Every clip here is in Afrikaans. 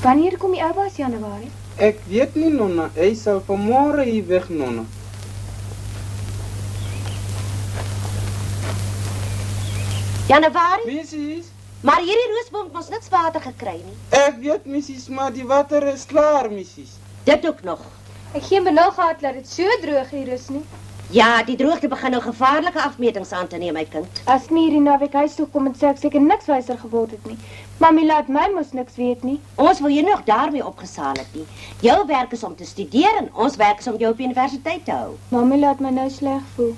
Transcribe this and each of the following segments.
Wanneer kom die ouba's Januarie? Ek weet nie, nonna. Hy sal vanmôre hier weg, nonna. Januarie? Missies? Maar hierdie roosboom het ons niks water gekry nie. Ek weet, missies, maar die water is klaar, missies. Dit ook nog. Ek gee my nou gehad dat dit so droog hier is nie. Ja, die droogte begin nou gevaarlike afmetings aan te neem, my kind. As nie hierdie naweek huis toe kom en sê ek seker niks wyser geword het nie. Mami laat my mos niks weet nie. Ons wil jou nog daarmee opgesaal het nie. Jou werk is om te studeer en ons werk is om jou op die universiteit te hou. Mami laat my nou sleg voel.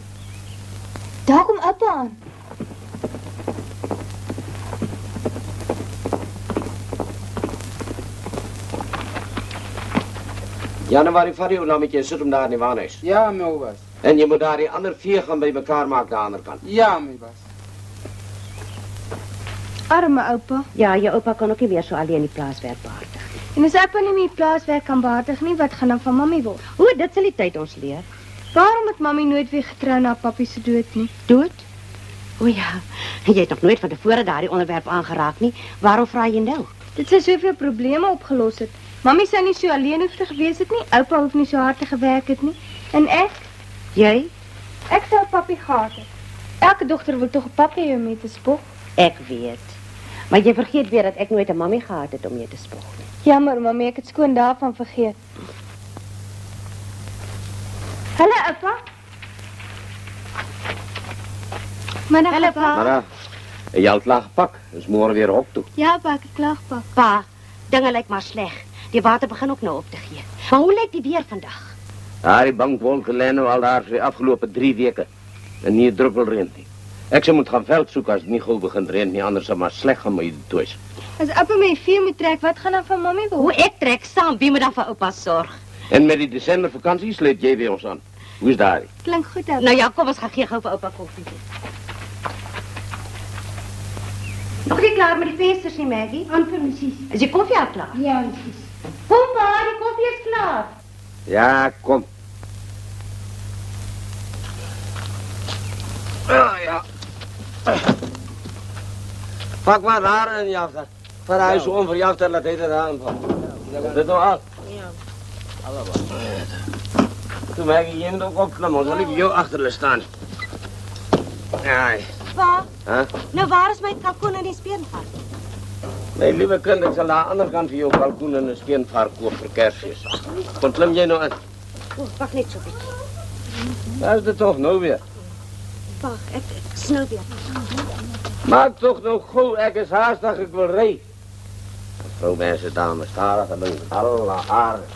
Daar kom Appa aan. Januarie, vat jou nou met je sit om daar in die waanhuis. Ja, my ouba's. En je moet daar die ander 4 gaan bij elkaar maken aan de andere kant. Ja, my was. Arme oupa. Ja, jou oupa kan ook nie weer so alleen die plaaswerk behartig. En as Appa nie meer plaaswerk kan behartig nie, wat gaan dan van Mami word? O, dit sal die tyd ons leer. Waarom het Mami nooit weer getrou na Papi se dood nie? Dood? O ja, jy het nog nooit van tevore daardie onderwerp aangeraak nie. Waarom vra jy nou? Dit sou soveel probleme opgelos het. Mami sou nie so alleen hoef te gewees het nie. Oupa hoef nie so hard te gewerk het nie. En ek? Jy? Ek sou Papi gehad het. Elke dogter wil tog 'n Papi hê om mee te spog. Ek weet. Maar jy vergeet weer dat ek nooit 'n mammie gehad het om mee te spog nie. Jammer, Mami, ek het skoon daarvan vergeet. Hallo, Appa. Middag, Hallo, Appa. Maar jy het klaar gepak. Dus morgen weer op toe. Ja, Appa, ek het klaar gepak. Pa, dinge lyk maar sleg. Die water begin ook nou op te gee. Maar hoe lyk die weer vandag? Ja, die bankwolken lê nou al daar vir die afgelope 3 weke. En nie 'n druppel reën nie. Ek sou moet gaan veld soek as dit nie gou begin reën nie, anders sal maar sleg gaan met die toes. As Appa my vee moet trek, wat gaan dan van Mami word? Hoe ek trek saam, wie moet dan vir oupa sorg? En met die Desember vakansie sluit jy weer ons aan. Hoe is daar? Klink goed, Appa. Nou ja, kom ons gaan gee gou vir oupa koffie. Nog nie klaar met die vensters nie, Maggie? Amper presies. Is die koffie al klaar? Ja, presies. Kom pa, die koffie is klaar. Ja, kom. Ja. Pak maar daar en jafter. Van huis om voor jafter, laat hij er aan van. Dit nou al? Ja. Allemaal. Toen mag je hem ook opklimmen, zal ik jou achter staan. Ja. Pa, Huh? nou waar is my kalkoen en die speenvark? Nee, lieve kind, ik zal aan de andere kant van jou kalkoen en een speenvark koop voor Kersfeest. Kom, klim jij nou in. O, wacht net so 'n bietjie. Daar is het toch nou weer. Pa, ek snou weer. Maak toch nog gauw, ik is haastig, ik wil rijden. Vrouw, mensen, dames, starig, en alle aardig.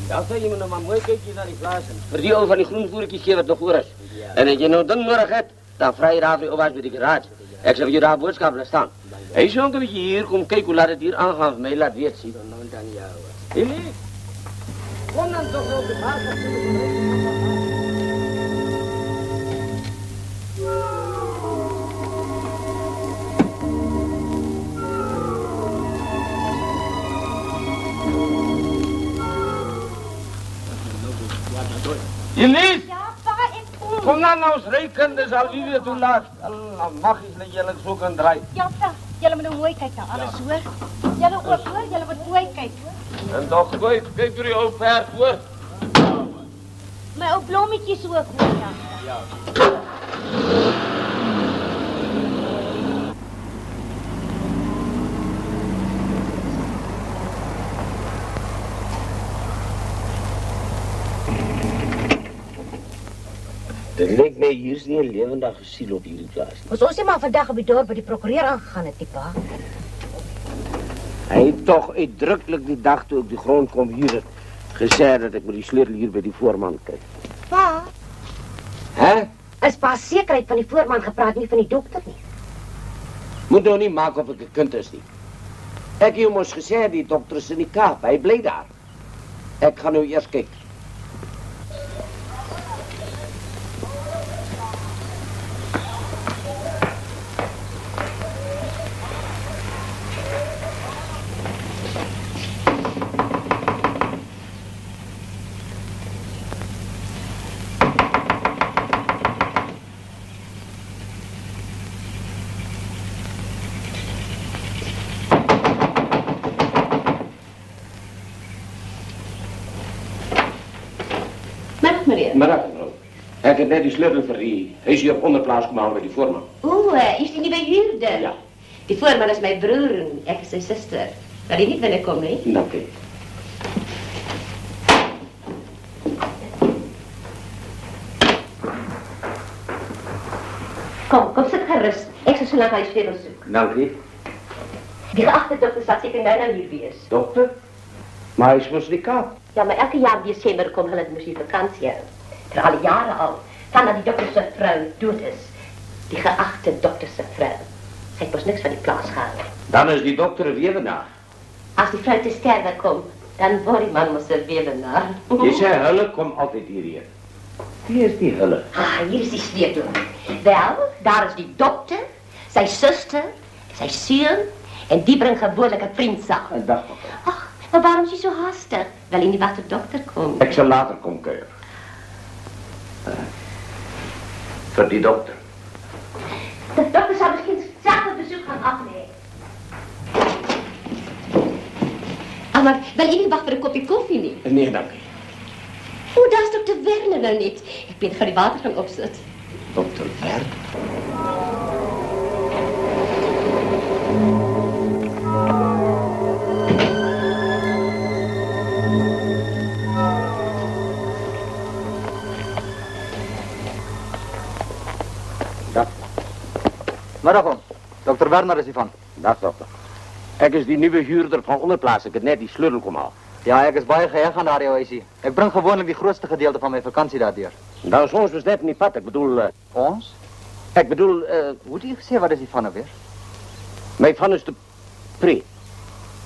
Ja, zeg je me nog maar mooi kijkje naar die plaatsen. Voor die al van die groenvoertjes geef het nog voor is. En als je nou ding nodig hebt, dan vraag je daar voor bij de garage. Ik zal je daar boodschappen staan. Hij is ook een beetje hier, kom kijken hoe laat het hier aangaan voor mij, laat weet zien. Hilly, kom dan toch op de plaats. Elise! Ja, pa, ek kom. Kom dan nou eens rekenen, dus al wie weer toe laat. Allah, magisch dat jullie zo kan draaien. Ja, pa, julle moet nou mooi kyk na alles hoor. Julle ook hoor, julle moet mooi kyk. En toch, kijk voor je ou perd hoor. My ou blommetjies ook hoor, ja. Het lijkt mij hier is niet een levendige ziel op jullie plaats. Was ons nie maar vandag op die dorp by die prokureur aangegaan het, die pa? Hij heeft toch uitdrukkelijk die dag toen ik de grond kom hier het gezegd dat ik met die sleutel hier bij die voorman kijk. Pa, Hè? is pa sekerheid van die voorman gepraat, nie van die dokter nie. Moet nou niet maken of ik een kind is niet. Ik heb jou ons gezegd, die dokter is in die kaap, hij bleef daar. Ik ga nu eerst kijken. Middag, mevrouw. Ik heb net die sleutel voor die. Hij is hier op onderplaats gemaakt bij die voorman. Is die niet bij huurder? Ja. Die voorman is mijn broer en ik is zijn zuster. Wil je niet binnenkomen, hè? Dank u. Kom, zit gerust. Ik zal zo lang aan je sleutel zoeken. Dank u. Die geachte dokter staat zeker nou hier wees. Dokter? Maar hij is mos die kaap. Ja, maar elke jaar die december komt hulle misschien vakantie hebben. Voor alle jaren al. Vandat die dokter zijn vrouw dood is. Die geachte dokter zijn vrouw. Hij heeft niks van die plaats gehaald. Dan is die dokter een wevenaar. Als die vrouw te sterven komt, dan wordt die man een wevenaar. Je zei hulle, kom altijd hierheen. Wie is die hulle? Hier is die sleutel. Wel, daar is die dokter, zijn zuster, zijn zoon en die brengt gewoonlijk een vriend samen. Een dag. Ach, maar waarom is hij zo haastig? Wil hij niet wat de dokter komt? Ik zal later komen keuren. Voor die dokter. De dokter zou misschien zelf een bezoek gaan afleggen. Maar wil je niet wachten voor een kopje koffie niet? Nee, dank u. Hoe, daar is dokter Werner nou niet? Ik ben van die water gaan opzetten. Dokter Werner? Dag. Middag om. Dokter Werner is hier van. Dag, dokter. Ik is die nieuwe huurder van onderplaats. Ik heb net die sleutel kom al. Ja, ik is baie gehecht aan daar jou huisie. Ik breng gewoonlijk die grootste gedeelte van mijn vakantie daardeur. Nou, soms was net niet pad. Ik bedoel... Ons? Ik bedoel... Hoe het je gezegd, wat is die van alweer? Mijn van is de pre.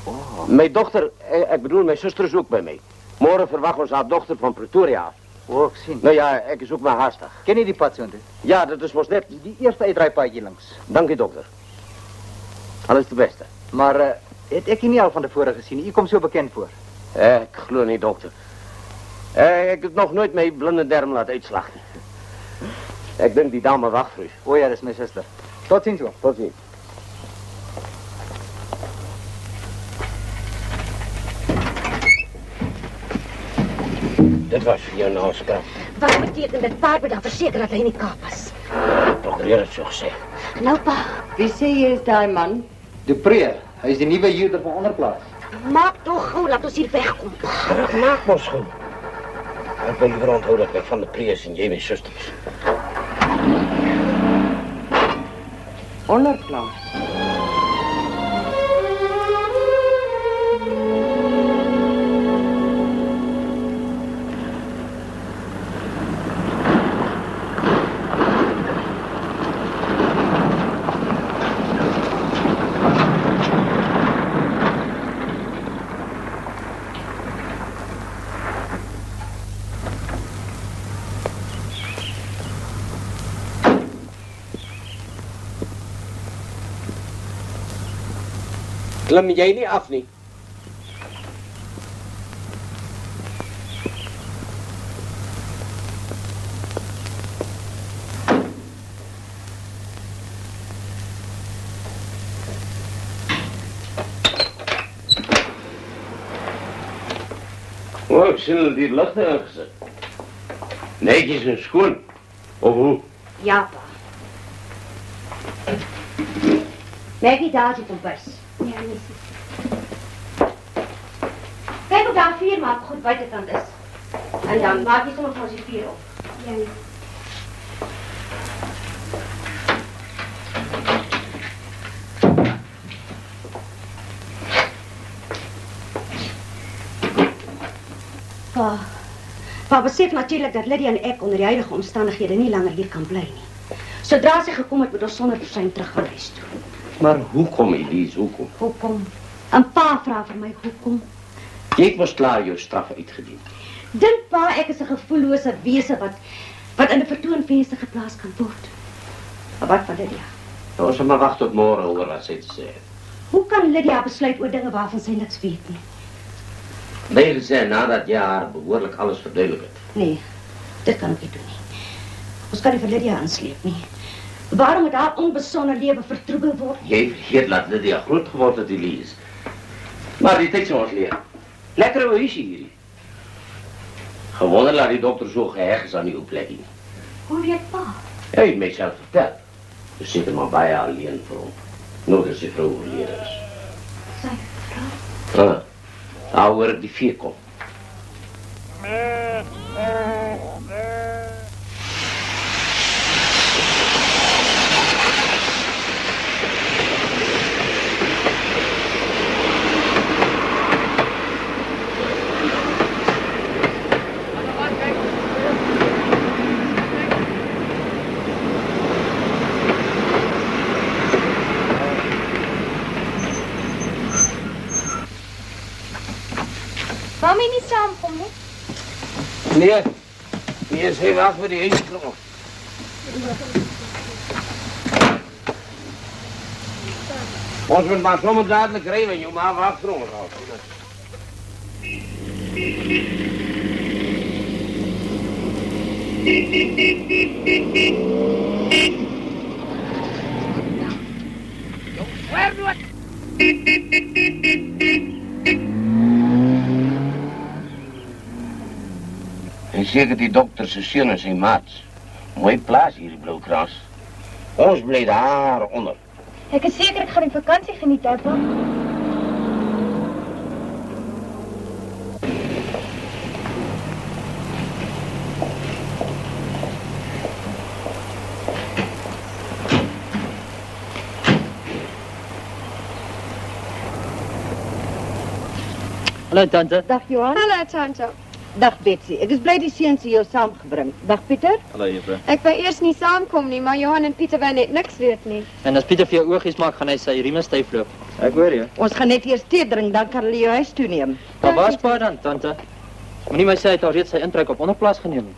Oh. Mijn dochter, ik bedoel, mijn zuster is ook bij mij. Morgen verwacht ons haar dochter van Pretoria. Oh, ik zie. Nou ja, ik is ook maar haastig. Ken je die pad zo? Ja, dat is was net... Die eerste uitdraaipaadje links. Dank u, dokter. Alles de beste. Maar het ik je niet al van tevoren gezien. Je komt zo bekend voor. Ik geloof niet, dokter. Ik heb nog nooit mijn blinde darm laten uitslachten. Ik denk die dame wacht voor u. Oh ja, dat is mijn zuster. Tot ziens hoor. Tot ziens. Dit was voor jou nou, schat. Wat betekent dat paard me dan verzekeren dat hij niet kaap is? Dokter heeft het zo gezegd. Nou, pa. Wie sê jy is daai man? De Pre, hij is de nieuwe huurder van onderplaats. Maak toch gauw, laat ons hier wegkomen. Dat maakt me schoon. Ik wil liever onthouden dat wij van de Prees en jij mijn zuster is. Onderplaas. Klim jij niet af, niet? Oh, ik zie die lucht uitgezet. Netjes en schoon. Of hoe? Ja, pa. Maggie, daar zit een bus. Ja, missie. Kijk op daar 4 maar goed buitenkant is. En dan maak je sommer van die 4 op. Ja, missie. Pa besef natuurlijk dat Lydia en ik onder de huidige omstandigheden niet langer hier kan blijven. Zodra ze gekomen het, moet ons zonder versijn terug gaan huis toe. Maar hoe kom Elise, hoe kom? Hoekom? Een pa vraagt voor mij hoekom. Jy was klaar jou straf uitgedien. Dink pa, ek is 'n gevoelloze wese wat in 'n vertoonvenster geplaas kan word. Maar wat van Lydia? Nou, ons maar wacht tot môre oor wat sy te sê het. Hoe kan Lydia besluit oor dinge waarvan sy niks weet nie? Wij gesê nadat jy haar behoorlijk alles verduidelik het. Nee, dit kan ek nie doen nie. Ons kan nie vir Lydia aansleep nie. Waarom moet haar onbesonde lewe vertroebel word? Jy vergeet dat Lydia groot geword het, Elise. Maar die tyd sal ons leer. Lekker hoe is hier. Gewoon laat die dokter zo gehecht is aan die opleiding. Hoe weet pa? Hij heeft mij zelf verteld. Dus zit er maar bij alleen voor hem. Nog dat zijn vrouw overleden is. Zijn vrouw? Ah, nou waar die 4 komt. Mami niet saamkom nie? Nee, sy wacht vir die huisvrou. Ons moet maar sommer dadelijk rijden, je maar wacht voor ons al. En zeker die dokter zijn zin en zijn maats. Mooi plaats hier in Blauwkras. Ons bleef daar onder. Ik is zeker ik ga die vakantie genieten, hè, pa. Hallo tante. Dag Johan. Hallo, Tante. Dag Betsy. Ek is bly die seuns jou saamgebring. Dag Pieter. Hallo juffrou. Ik wou eerst niet saamkom nie, maar Johan en Pieter wou net niks weet nie. En as Pieter vir jou oogies maak, gaan hy sy rieme styf loop. Ek hoor jou. Ons gaan net eers tee drink, dan kan hulle jou huis toe neem. Maar waar's pa dan, tante? Moenie my sê hy het al reeds sy intrek op onderplaas geneem nie.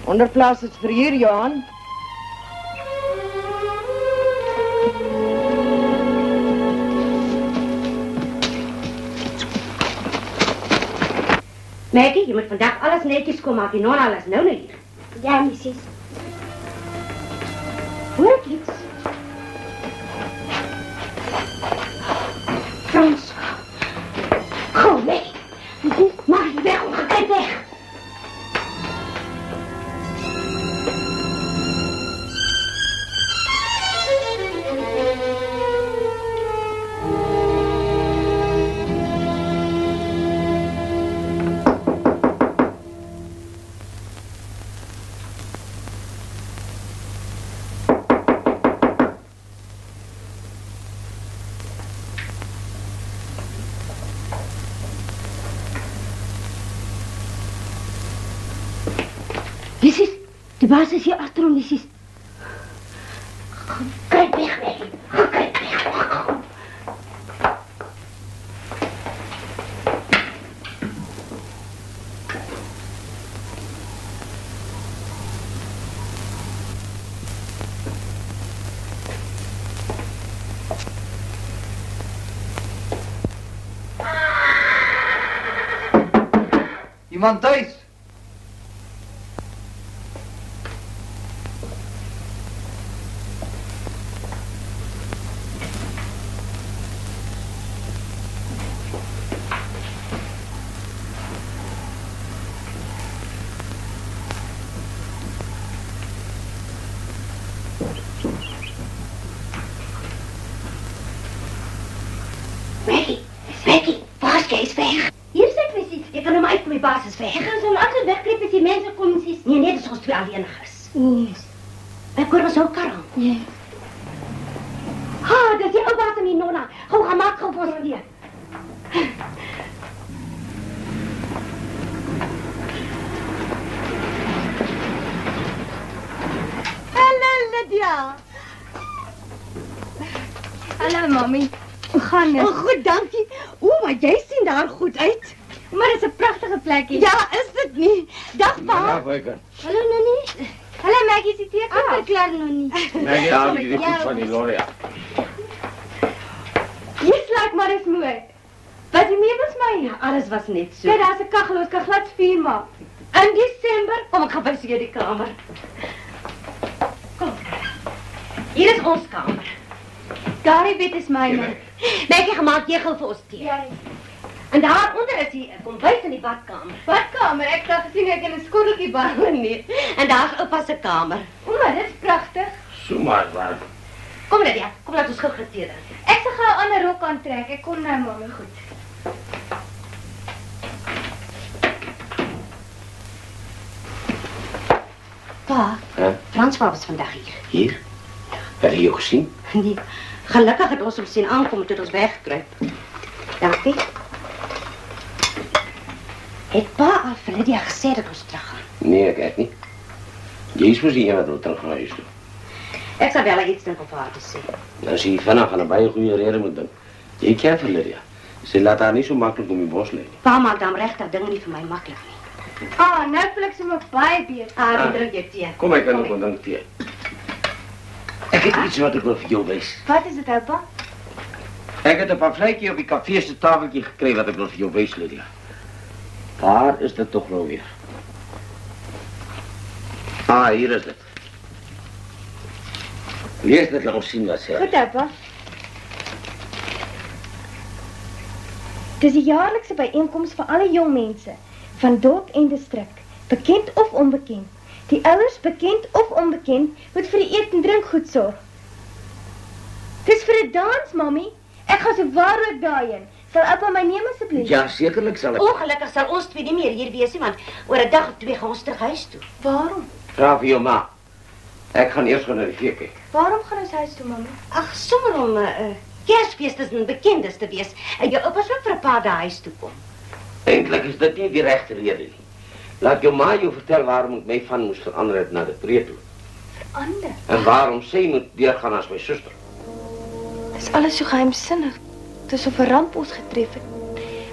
Onderplaas is verhuur, Johan. Maggie, je moet vandaag alles netjes komen maken. Non alles nou niet hier. Ja, missus. Hoor ik iets? Frans. Go weg. Maak je weg, ongekend weg. Missus, de baas is hier achter ons, missus. Kruip weg, Maggie. Kruip weg. Iemand thuis? Maggie, Vasquez is weg. Hier zit missus. Je kan hem uit mijn baas is weg. Je gaat zo'n altijd wegkrippen als die mensen komen, missus. Nee, net als ons twee alleenigers. Nee. Ik hoor wel zo'n karren. Ja. Ha, dat is die oude baas en die nonna. Gauw, ga maak gauw voor ons hier. Hallo, Lydia. Hallo, mami. Hoe gaan het? Oh, goed, dankie. Oeh, maar jy sien daar goed uit. Maar het is een prachtige plekje. Ja, is dit nie? Dag pa. Ja, Vuiker. Hallo, Nonnie. Hallo, Maggie, is die thee klaar? Klaar, Nonnie. Maggie, haal je die goed van die Loria. Hier slaak maar eens mooi. Wat die meubels my? Ja, alles was net zo. Kijk, daar is een kachel, ons kan glad vuur maak. In december kom ik gaan bij die kamer. Kom. Hier is ons kamer. Gary, dit is myne. Maggie, gemaakt jy gauw vir ons thee. Ja. En daaronder is die kombuis in die badkamer. Badkamer, ek het gesien ek in 'n skotteltjie bad. Nee, en daar's oupa se kamer. O, dit is pragtig. So maar waar. Kom Lydia, kom laat ons gou geteer. Ek sal gou 'n ander rok aantrek. Ek kom nou, mami. Goed. Pa, Hè? François was vandag hier. Hier? Heb je jou gezien? Nee, gelukkig het ons hem sien aankom toe ons weggekruip. Dankie. Het pa al vir Lydia gesê dat ons terug gaan? Nee, ek niet. Jy is voorzien wat wil terug naar huis toe. Ek sal wel iets dink op haar te sê. Dan zie je vanaf aan een baie goede reden moet doen. Jy ken vir Lydia. Ze laat haar niet zo makkelijk om je bos leggen. Pa maak dan regtig dinge nie vir my maklik nie. Nou voel ek sommer baie beter. Die drink jy tee. Kom, ik kan ook een dank thee. Ik heb iets wat ik wil voor jou wijs. Wat is dit, oupa? Ik heb een pamfletje op die café's tafeltje gekregen wat ik wil voor jou wijs, Lydia. Waar is dat toch nou weer? Hier is het. Lees dit, laat ons zien wat ze Goed, oupa. Dis die jaarlikse byeenkoms vir alle jong mense van dorp en distrik, bekend of onbekend. Die ouers, bekend of onbekend, moet vir die eet en drink goed sorg. Dis vir 'n dans, mami. Ek gaan so waar ook daarheen. Sal oupa my neem asseblief? Ja, zekerlijk zal ik. Ongelukkig sal ons twee nie meer hier wees nie, want oor 'n dag of 2 gaan ons terug huis toe. Waarom? Vraag voor jou ma. Ik ga eerst gaan naar de vier kijken. Waarom gaan ons huis toe, mami? Ag, sommer om Kersfees tussen bekendes te wees. En jou oupa sal vir 'n paar dae huis toe kom. Eindelijk is dat niet de rechte reden. Nie. Laat jou ma jou vertellen waarom ik mij van moest veranderen naar de preer toe. Verander? En waarom zij moet deurgaan als mijn zuster. Dis alles so geheimsinnig. Dis of 'n ramp ons getref het.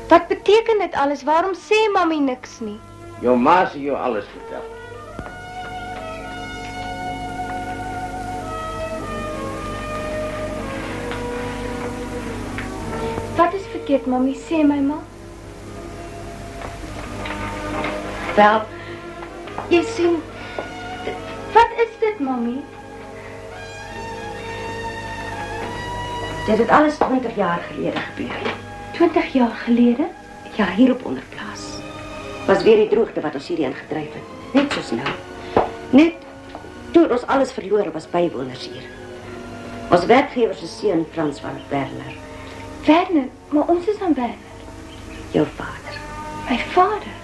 Wat beteken dit alles? Waarom sê mami niks nie? Jou ma zal jou alles vertellen. Wat is verkeerd, mami? Sê my ma. Wel, Jy sien, wat is dit, mami? dit het alles 20 jaar gelede gebeur. 20 jaar gelede? Ja, hier op onderplaas. Was weer die droogte wat ons hierheen gedryf het. Net soos nou. Net toe ons alles verloor was bywoners hier. Ons werkgewer se seun Frans van Werner, Werner, maar ons is aan Werner. jou vader, My vader.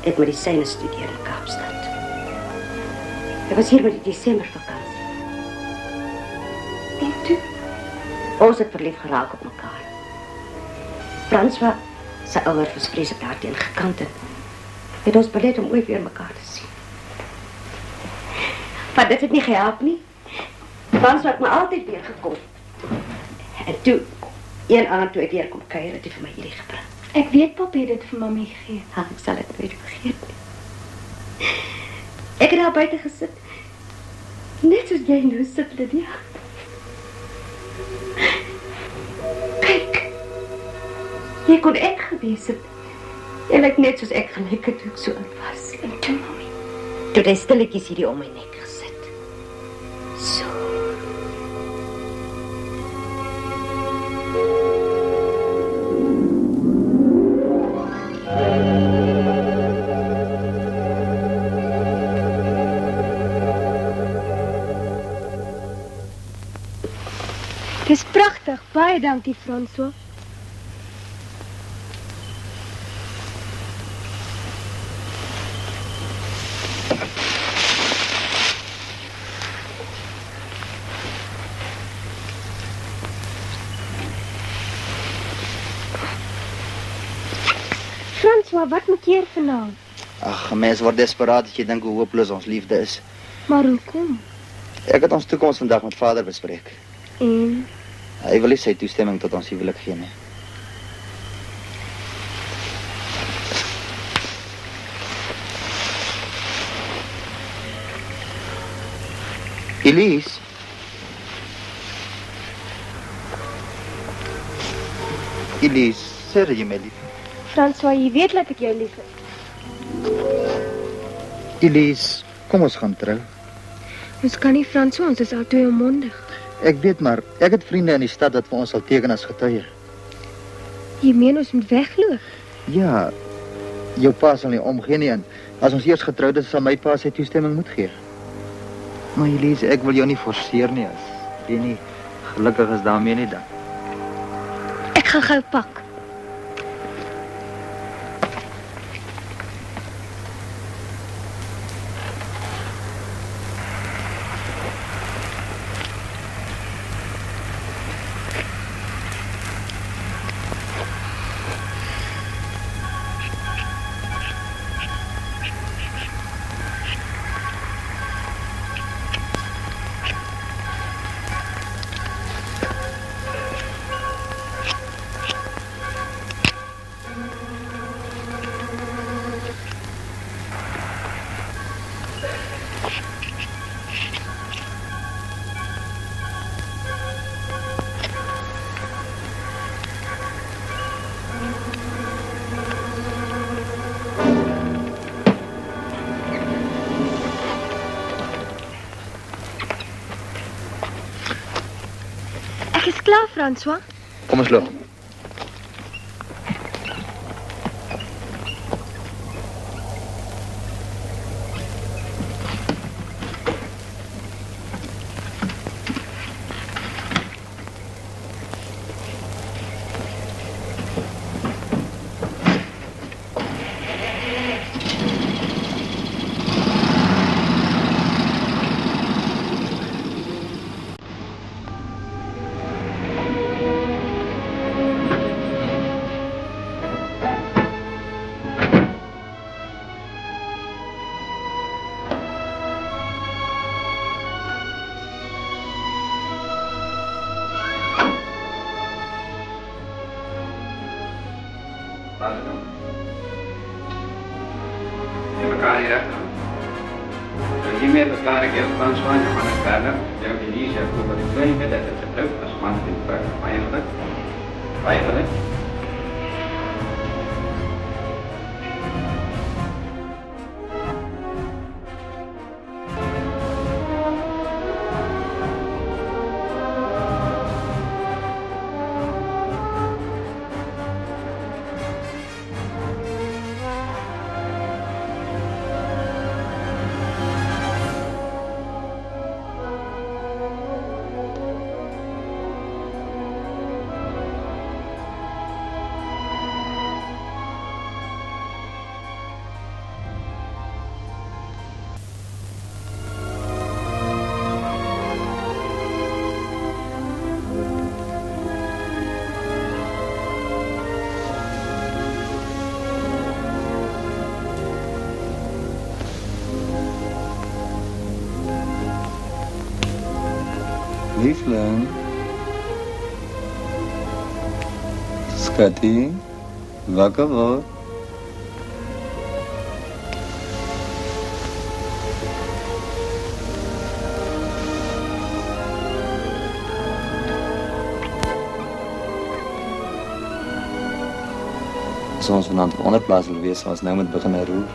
het met die syne studeer in Kaapstad. Hy was hier met die Desembervakansie. En toe? Ons het verlief geraak op mekaar. François, sy ouer was vreeslik daarteen gekant het ons belet om ooit weer mekaar te sien. Maar dit het nie gehelp nie. François het my altyd weer gekom. En toe, een aand toe ek weer kom kuier, het hy vir my hierdie gebring. Ek weet pap het dit vir mami gegee. Ek sal dit nooit vergeet nie. Ek het daar buite gesit. Net soos jy nou sit, Lydia. Kyk. Jy kon ek gewees het. Jy lyk net soos ek gelyk het toe ek so oud was. En toe, mami. Toe hy stilletjies hierdie om my nek gesit. So. Dis pragtig. Baie dankie, François. François, wat maak jy vanaand? Ag, 'n mens word desperaat as jy dink hoe hopeloos ons liefde is. Maar hoekom? Ek het ons toekoms vandag met vader bespreek. En Hy wil nie sy toestemming tot ons huwelik gee nie. Elise. Elise, sê dat jy my lief. François, jy weet dat ek jou lief het. Elise, kom ons gaan trou. Ons kan nie, François, ons is al twee onmondig. Ek weet maar, ek het vriende in die stad wat vir ons sal teken as getuie. Jy meen ons moet wegloop? Ja, jou pa sal nie omgee nie en as ons eers getroud is, sal my pa sy toestemming moet gee. Maar Elise, ek wil jou nie forceer nie as jy nie gelukkig is daarmee nie dan. Ek gaan gou pak. Ek is klaar, François. Kom ons loop. Hiermee verklaar ik heel François en Johannes Werner, die ook Elise heeft over de twee met het getrouwd als man in het buik. Feitelijk. Liefling. Schattie, wakker word. As ons vanaand op 'n plaas wil wees, sal ons nou moet begin roer.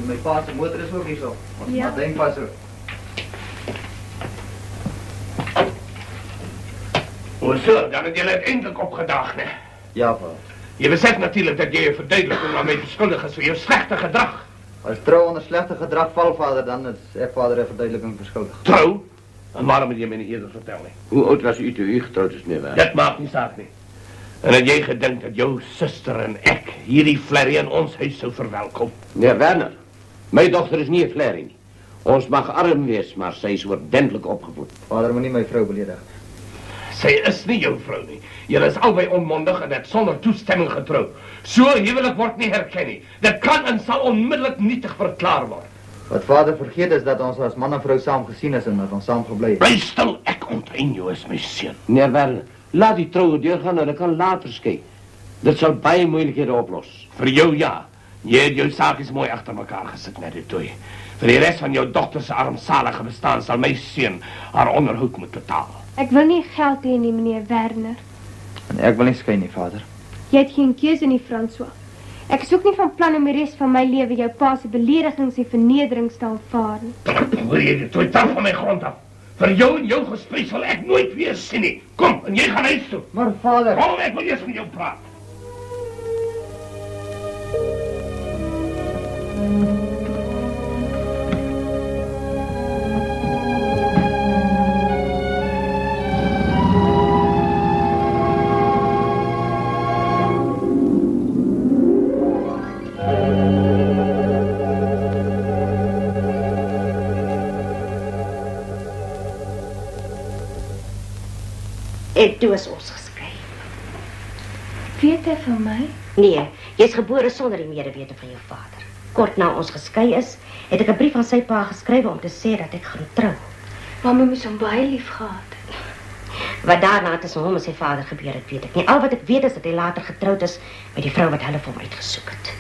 My pa se motor is ook hier so. Ja. Maar denk pas so. Hoezo, dan het jullie eindelijk opgedaagd, hè? Ja, pa. Je beseft natuurlijk dat je je verduidelijking aan mij verschuldigd is voor je slechte gedrag. Als trouw onder slechte gedrag val, vader, dan is vader een verduidelijking verschuldigd. Trouw? En waarom moet je me niet eerder vertellen? Hoe oud was u toen u getrouwd is, meneer Werner? Dat maakt niet zaak niet. En dat jij gedenkt dat jouw zuster en ik hierdie flerrie in ons huis zou verwelkomen. Meneer Werner, mijn dochter is niet een flerrie. Ons mag arm wees, maar zij is ordentelijk opgevoed. Vader moet niet mijn vrouw beledigen. Zij is niet jouw vrouw niet. Jullie is allebei onmondig en het zonder toestemming getrouwd. Zo huwelijk wordt niet herkend. Dat kan en zal onmiddellijk nietig verklaard worden. Wat vader vergeet is dat ons als man en vrouw samen gezien is en dat ons samen gebleven. Blijf stil, ik onteien jou is mijn zin. Meneer Werner, laat die trouwe doorgaan en dat kan later skiën. Dat zal bij moeilijkheden oplossen. Voor jou ja. Jy het jou sakies mooi agter mekaar gesit, net die toe. Vir die res van jou dogter se armsalige bestaan sal my seun haar onderhoud moet betaal. Ek wil nie geld hê nie, meneer Werner. En ek wil nie skei nie, vader. Jy het geen keuse nie, François. Ek is ook nie van plan om die res van my lewe jou pa se beledigings en vernederings te aanvaar nie. Wil jy dit toe taf van my grond af? Vir jou en jou gesprek sal ek nooit weer sien nie. Kom, en jy gaan huis toe. Maar vader... Kom, ek wil eers met jou praat. En toe is ons geskei. Weet hy van my? Nee, jy is gebore sonder die medewete van jou vader. Kort na ons geskei is, het ek 'n brief aan sy pa geskryf om te sê dat ek gaan trou. Mamma moes hom baie lief gehad het. Wat daarna tussen hom en sy vader gebeur het, weet ek nie. Al wat ek weet is dat hy later getroud is met die vrou wat hulle vir hom uitgesoek het.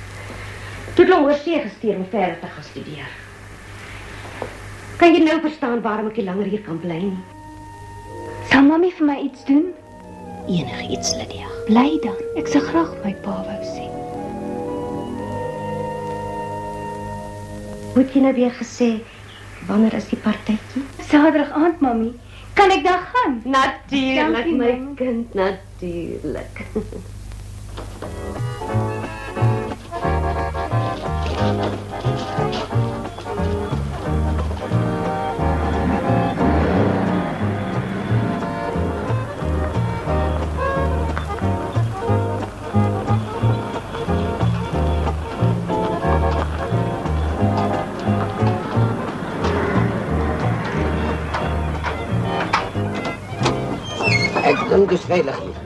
Toe het hom oor see gestuur om verder te gaan studeer. Kan jy nou verstaan waarom ek nie langer hier kan bly nie? Sal mami vir my iets doen? Enige iets, Lydia. Bly dan. Ek sou graag my pa wou sien. Moet jy nou weer gesê, wanneer is die partytjie? Saterdag aand, mami. Kan ek daar gaan? Natuurlijk, Dankie, my mam. kind, natuurlijk. Ek dink is veilig hier.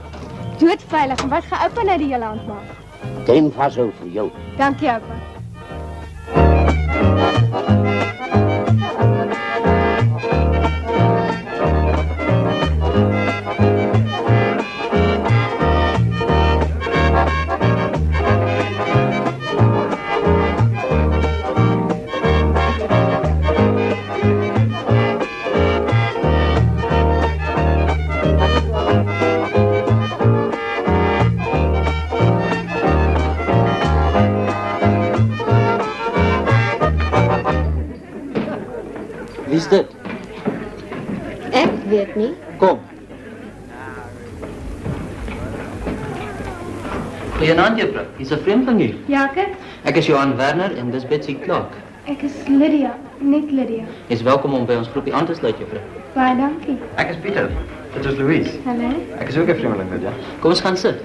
Doodveilig. En wat gaan oupa nou die hele hand maak? Neem vashou vir jou. Dankie, oupa. Wie is dit? Ek weet nie. Kom. Goeienaand, juffrou. Hier's 'n vreemdeling hier. Jakob, Ek is Johan Werner en dis Betsy Clark. ek is Lydia. Net Lydia. Jy's welkom om by ons groepie aan te sluit, juffrou. Baie dankie. Ek is Pieter. Dit is Louise. Hallo. Ek is ook 'n vreemdeling, ja. Kom ons gaan sit.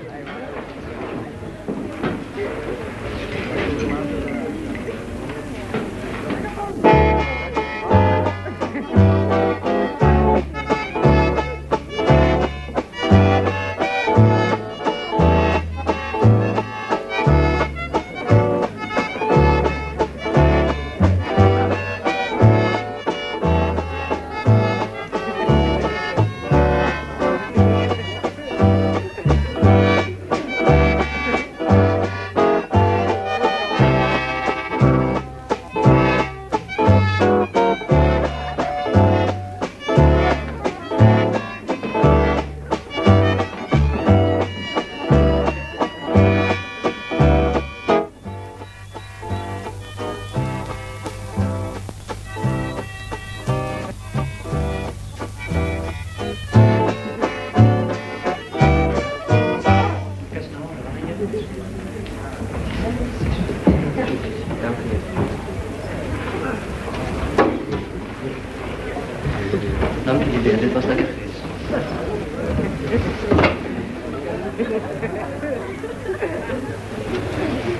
Dankie jullie, dit was lekker geweest.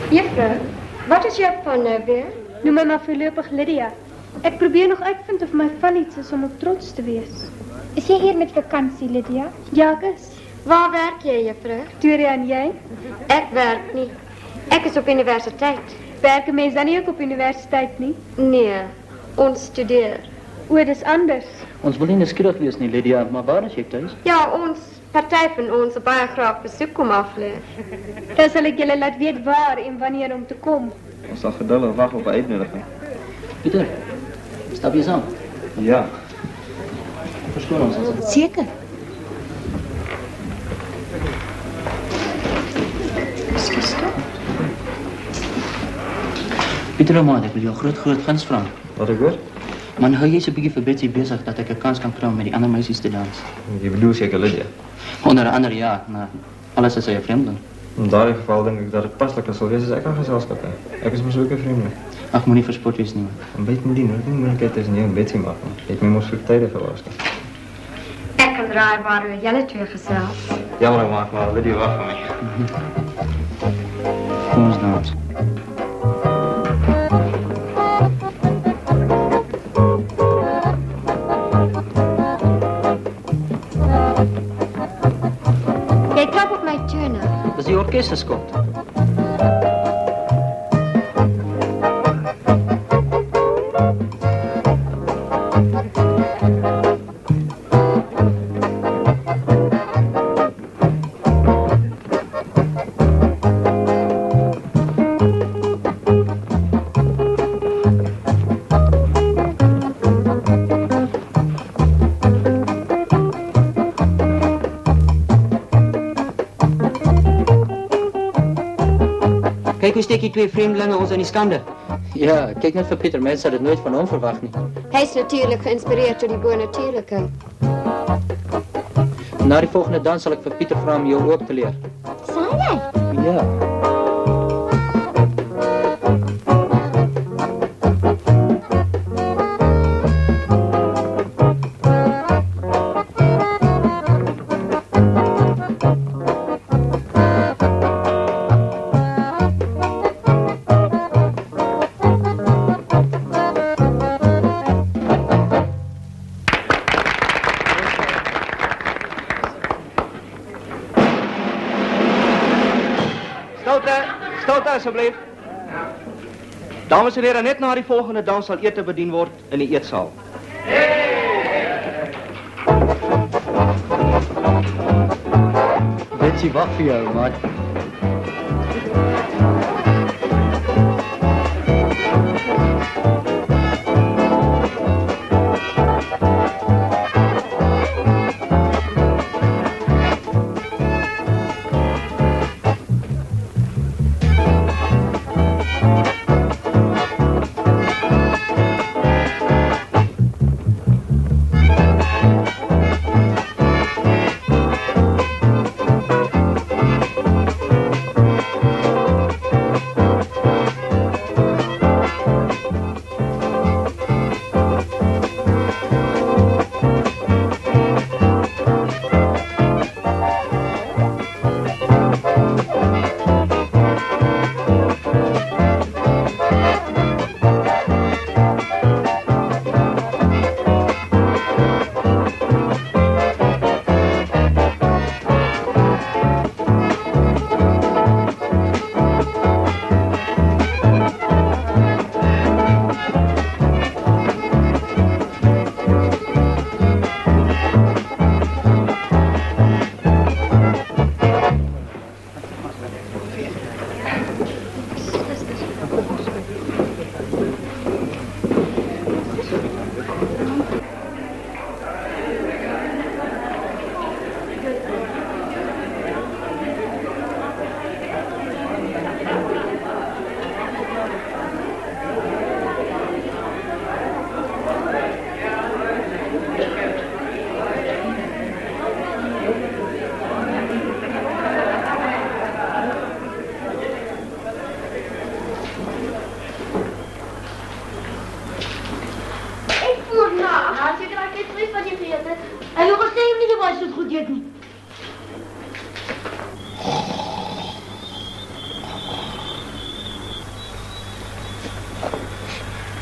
Juffrou, wat is jou van nou weer? Noem my maar voorlopig Lydia. Ek probeer nog uitvind of my van iets is om op trots te wees. Is jy hier met vakansie, Lydia? Ja, ek is. Waar werk jy, juffrou? Victoria, en jy? Ek werk nie. Ek is op universiteit. Werk 'n mens dan nie ook op universiteit nie? Nee, ons studeer. O, dis anders. Ons wil nie nuuskierig wees nie, Lydia, maar waar is jy tuis? Ja, ons Party van ons sal baie graag besoek kom aflê. Dan sal ek julle laat weet waar en wanneer om te kom. Ons sal geduldig wag op 'n uitnodiging. Pieter, stap jy saam? Ja. Verskoon ons. Seker. Ekskuus. Pieter, maat, ek wil jou groot guns vra. Wat ek hoor? Man, hou jy so 'n bietjie vir Betsy besig dat ek 'n kans kan kry om met die ander meisies te dans? Jy bedoel seker Lydia? Onder andere ja, maar alles is 'n vreemdeling. In daardie geval dink ek dat dit pasliker sal wees as ek aan geselskap hê. Ek is mos ook 'n vreemdeling. Ag, moenie verspot wees nie. En weet nie, dit is nie moontlik tussen jou en Betsy maak nie. Jy het my mos vir tyde gewaarsku. Ek kan raai waar julle twee gesels. Jammer maak maar Lydia wag vir my. Kom ons dans. Jy trap op my tune. Dis die orkes se skot. Kyk hoe steek die twee vreemdelinge ons in die skande. Ja, kyk net vir Pieter, mense het dit nooit van hom verwag nie. Hy is natuurlik geïnspireerd deur die bonatuurlike. Na die volgende dans sal ek vir Pieter vra om jou ook te leer. Sal jy? Ja. Stilte asseblief. Dames en heren, net na die volgende dans sal ete bedien word in die eetsaal. Betsy wag vir jou, maat.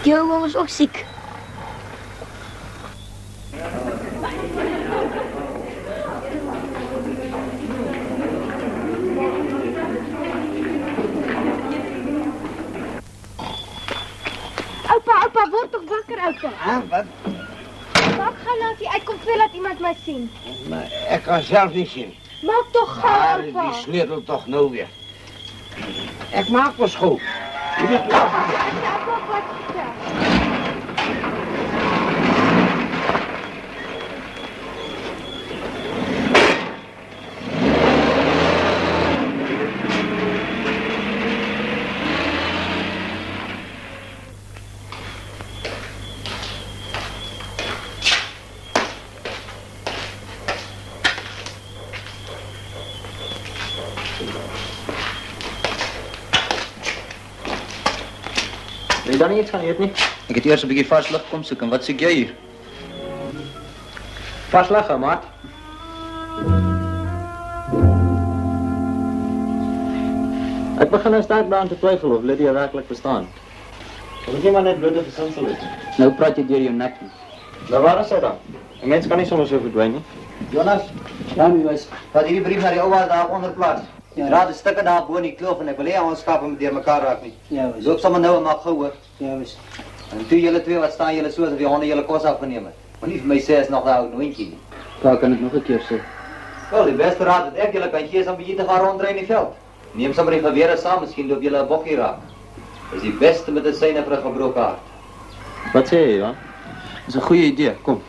Jou was ook ziek. Opa, word toch wakker, opa. Ah, wat? Maak gauw laat jy uitkom voordat iemand my sien. Maar ek kan self nie sien. Maak toch gauw, Maar oupa. die sleutel toch nou weer. Ek maak wel schoon. Je moet wel doen. Ek maak wat gesê. Wil jy dan nie iets gaan eet nie? Ek het eers 'n bietjie vars lig kom soek en wat soek jy hier? Vars lig, maat. Ek begin nou sterk daaraan te twyfel of Lydia werklik bestaan. Of dit nie maar net blote versinsel is. Nou praat jy deur jou nek nie. Nou waar is hy dan? 'n Mens kan nie sommer so verdwyn nie. Jonas, Ja, my wys. vat hierdie brief na die ou waar daar onder plaas. Ja. Dra die stukke daar bo in die kloof en ek wil hê ons skape moet deur mekaar raak nie. Ja, wys. Loop sommer nou en maak gou hoor. Ja, wys. En toe julle twee wat staan julle so asof die honde julle kos afgeneem het. Moenie vir my sê is nog 'n ou noontjie nie. Daar kan ek nog 'n keer sê. Wel, die beste raad wat ek julle kan gee is om bietjie te gaan rondry in die veld. Neem sommer die gewere saam, miskien loop julle 'n bokkie raak. Dis die beste medisyne vir 'n gebroke hart. Wat sê jy, Johan? Dis 'n goeie idee. Kom.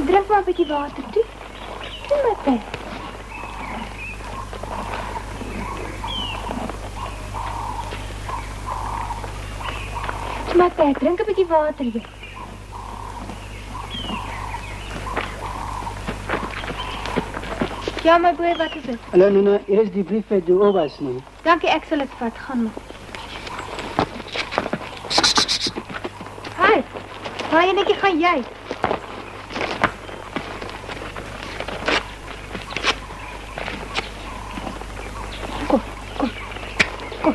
Drink maar 'n bietjie water toe. Toe my pen. Toe my pen, drink 'n bietjie water hier. Ja, my boy, wat is dit? Hallo Nuna, hier is die brief uit die ouders, man. Dankie, ek sal dit vat. Gaan maar. Hi. Waar enetjie gaan jy? Kom, kom. Kom.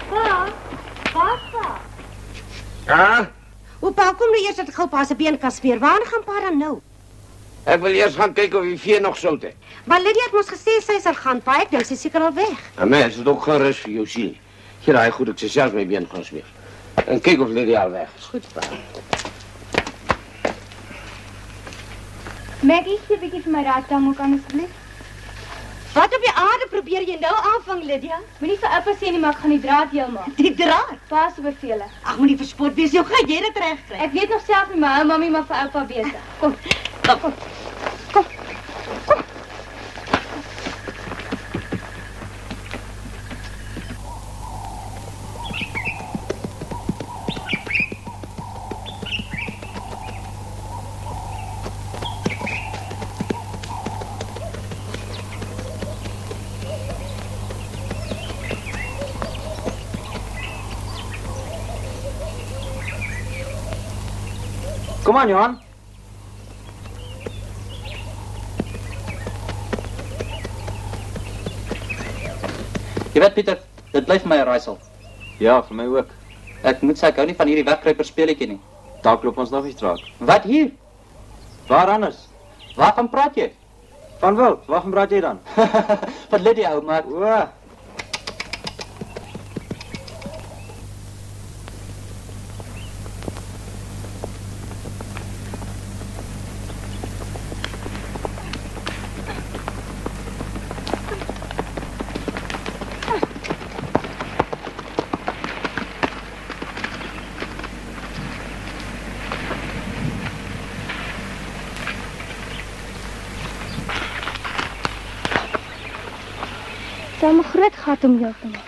Pa, papa. Ja? Opa, kom nou eers dat ek gou pa se been kan smeer. Waar gaan pa dan nou? Ek wil eers gaan kyk of die vee nog sout het. Maar Lydia het mos gesê sy sal gaan, pa. Ek dink sy is seker al weg. En mens, het ook geen rus vir jou siel. Hier daai goed, ek sê self my been gaan smeer. En kyk of Lydia al weg is. Goed, pa. Maggie, sê 'n bietjie vir my raad dan ook asseblief. Wat op die aarde probeer jy nou aanvang, Lydia? Moenie vir oupa sê nie, maar ek gaan die draad heel maak. Die draad? Pa se bevele. Ag, moenie verspot wees. Hoe gaan jy dit regkry? Ek weet nog self nie, maar hou mami maar vir oupa besig. Kom. Kom. Kom aan, Johan. Jy weet Pieter, dit bly vir my 'n raaisel. Ja, vir my ook. Ek moet sê ek hou nie van hierdie wegkruiper speletjie nie. Dalk loop ons nog iets raak. Wat hier? Waar anders? Waarvan praat jy? Van Wild, waarvan praat jy dan? Van Lydia, ou maat. O. Daar 'n groot gat om jou te maak.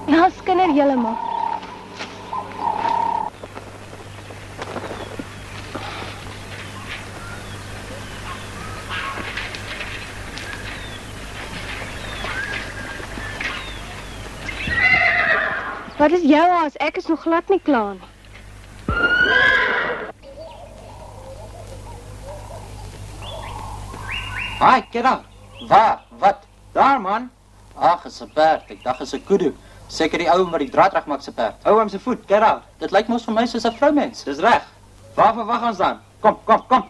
Ja, skinder heeltemal. Wat is jou haas? Ek is nog glad nie klaar nie. Haai, kyk daar. Waar? Wat? Daar, man. Ag, is 'n perd. Ek dink is 'n kudu. Seker die ou wat die draad regmaak se perd. Ou aan sy voet, kyk daar. Dit lyk mos vir my soos 'n vroumens. Dis reg. Waarvan wag ons dan? Kom, kom, kom.